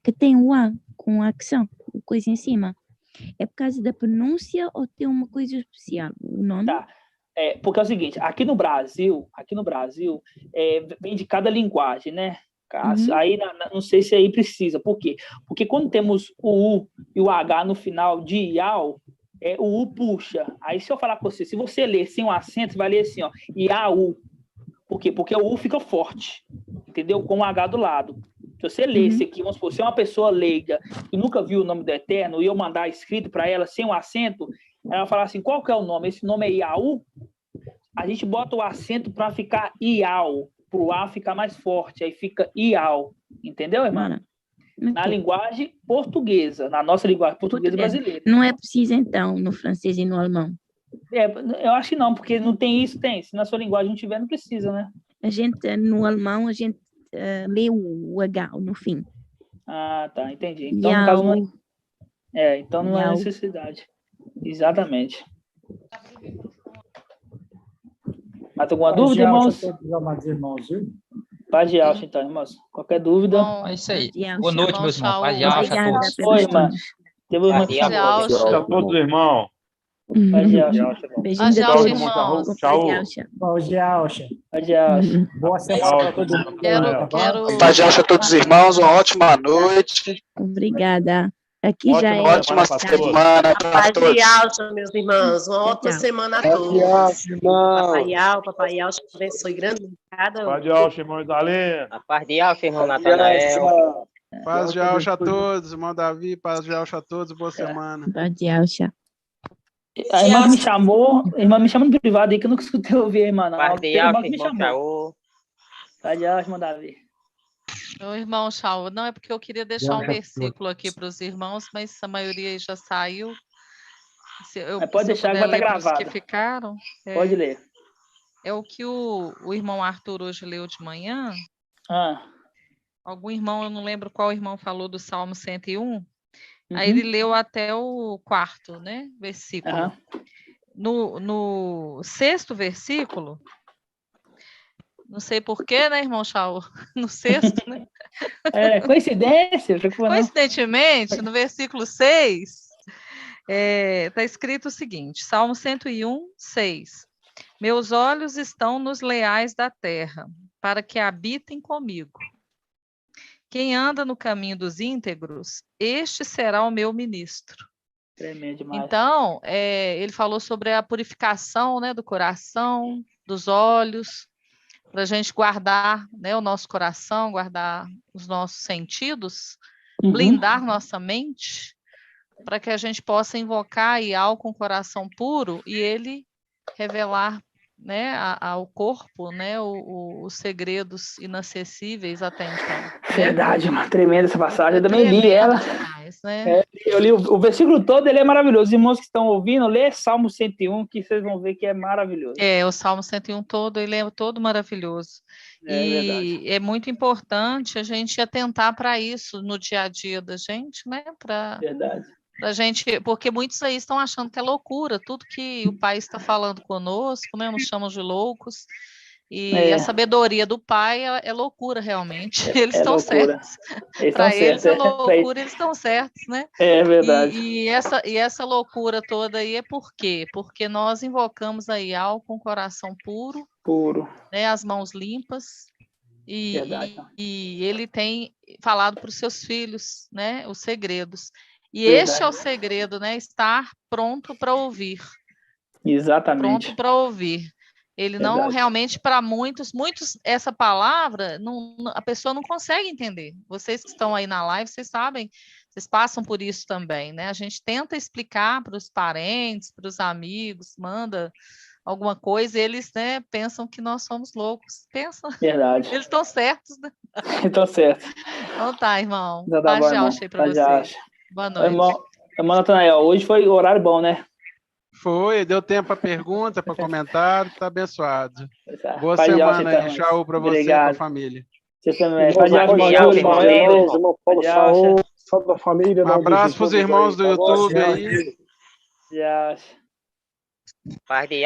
que tem o A com a ação, coisa em cima, é por causa da pronúncia ou tem uma coisa especial? O nome? Tá. Porque é o seguinte, aqui no Brasil, vem de cada linguagem, né? Aí não sei se aí precisa. Por quê? Porque quando temos o U e o H no final de Iau, o U puxa. Aí se eu falar com você, se você ler sem um acento, você vai ler assim, ó, Iau. Por quê? Porque o U fica forte, entendeu? Com o H do lado. Se você ler esse aqui, vamos supor, se é uma pessoa leiga que nunca viu o nome do Eterno e eu mandar escrito para ela sem um acento, ela vai falar assim, qual que é o nome? Esse nome é Iau? A gente bota o acento para ficar Iau, para o A ficar mais forte, aí fica Iau, entendeu, irmã? Na linguagem portuguesa, na nossa linguagem portuguesa brasileira. Não é preciso, então, no francês e no alemão? Eu acho que não, porque não tem isso, tem. Se na sua linguagem não tiver, não precisa, né? No alemão, a gente lê o H no fim. Ah, tá, entendi. Então, no caso, então não é necessidade. Exatamente. Mais alguma dúvida, irmãos? Paz de Yalcha, então, irmãos. Qualquer dúvida? É isso aí. Boa noite, meus irmãos. Paz de Yalcha a todos. Oi, irmã. Teve uma que chamou. A todos, irmãos. Paz de Yalcha. Beijinho de todos. Tchau. Paz de Yalcha. Paz de Yalcha. Boa semana para todo mundo. Paz de Yalcha a todos os irmãos. Uma ótima noite. Obrigada. Aqui já é. Ótima semana para todos. Paz de Yalcha, meus irmãos. Uma ótima semana a todos. Papai Yalcha, abençoe grande cada um. Paz de Yalcha, irmão Idalê. A paz de Yalcha, irmão Natanael. Paz de Yalcha a todos, irmão Davi. Paz de Yalcha a todos. Boa semana. Paz de Yalcha. A irmã me chamou no privado aí, que eu nunca escutei ouvir a irmã, não. Paz de Yalcha, irmão Shaul. Paz de Yalcha, irmão Davi. Ô, irmão Shaul, não é porque eu queria deixar um Já, versículo aqui para os irmãos, mas a maioria aí já saiu. Pode Se eu deixar que puder vai estar ler para os que gravado. ficaram. Pode ler. É o que o irmão Arthur hoje leu de manhã. Algum irmão, eu não lembro qual irmão falou do Salmo 101. Aí ele leu até o 4º, né, versículo. No 6º versículo, não sei porquê, né, irmão Shaul? No 6º, né? Coincidência? Coincidentemente, no versículo 6, está escrito o seguinte, Salmo 101, 6. Meus olhos estão nos leais da terra, para que habitem comigo. Quem anda no caminho dos íntegros, este será o meu ministro. Tremendo demais. Então, ele falou sobre a purificação, né, do coração, dos olhos, para a gente guardar, né, o nosso coração, guardar os nossos sentidos, blindar nossa mente, para que a gente possa invocar Ial com coração puro e ele revelar, né, ao corpo, né, os segredos inacessíveis até então. Verdade, mano. Tremenda essa passagem. Eu também li ela. Demais, né? Eu li o versículo todo, ele é maravilhoso. Os irmãos que estão ouvindo, lê Salmo 101, que vocês vão ver que é maravilhoso. O Salmo 101 todo, ele é todo maravilhoso. E é muito importante a gente atentar para isso no dia a dia da gente, né? Verdade. Pra gente, porque muitos aí estão achando que é loucura, tudo que o pai está falando conosco, né? Nos chamam de loucos. E a sabedoria do pai é loucura, realmente. Eles estão certos. Para eles é loucura, eles estão certos, né? É verdade. E essa loucura toda aí é por quê? Porque nós invocamos a Ial com o coração puro, né? As mãos limpas. E ele tem falado para os seus filhos, né? Os segredos. E este é o segredo, né? Estar pronto para ouvir. Exatamente. Pronto para ouvir. Ele não realmente, para muitos, essa palavra, a pessoa não consegue entender. Vocês que estão aí na live, vocês sabem, vocês passam por isso também, né? A gente tenta explicar para os parentes, para os amigos, manda alguma coisa, eles, né, pensam que nós somos loucos. Pensam. Verdade. Eles estão certos, né? Estão certos. Então tá, irmão. Então tá bom, irmão. Achei para vocês. Boa noite. Irmão Natanael, hoje foi horário bom, né? Foi, deu tempo para pergunta, para comentário, tá abençoado. Boa Pai semana aí, então, Shaul, para você e para a família. Você também. Irmão Paulo, salve da família. Um abraço para os irmãos do YouTube aí. Já. Paz de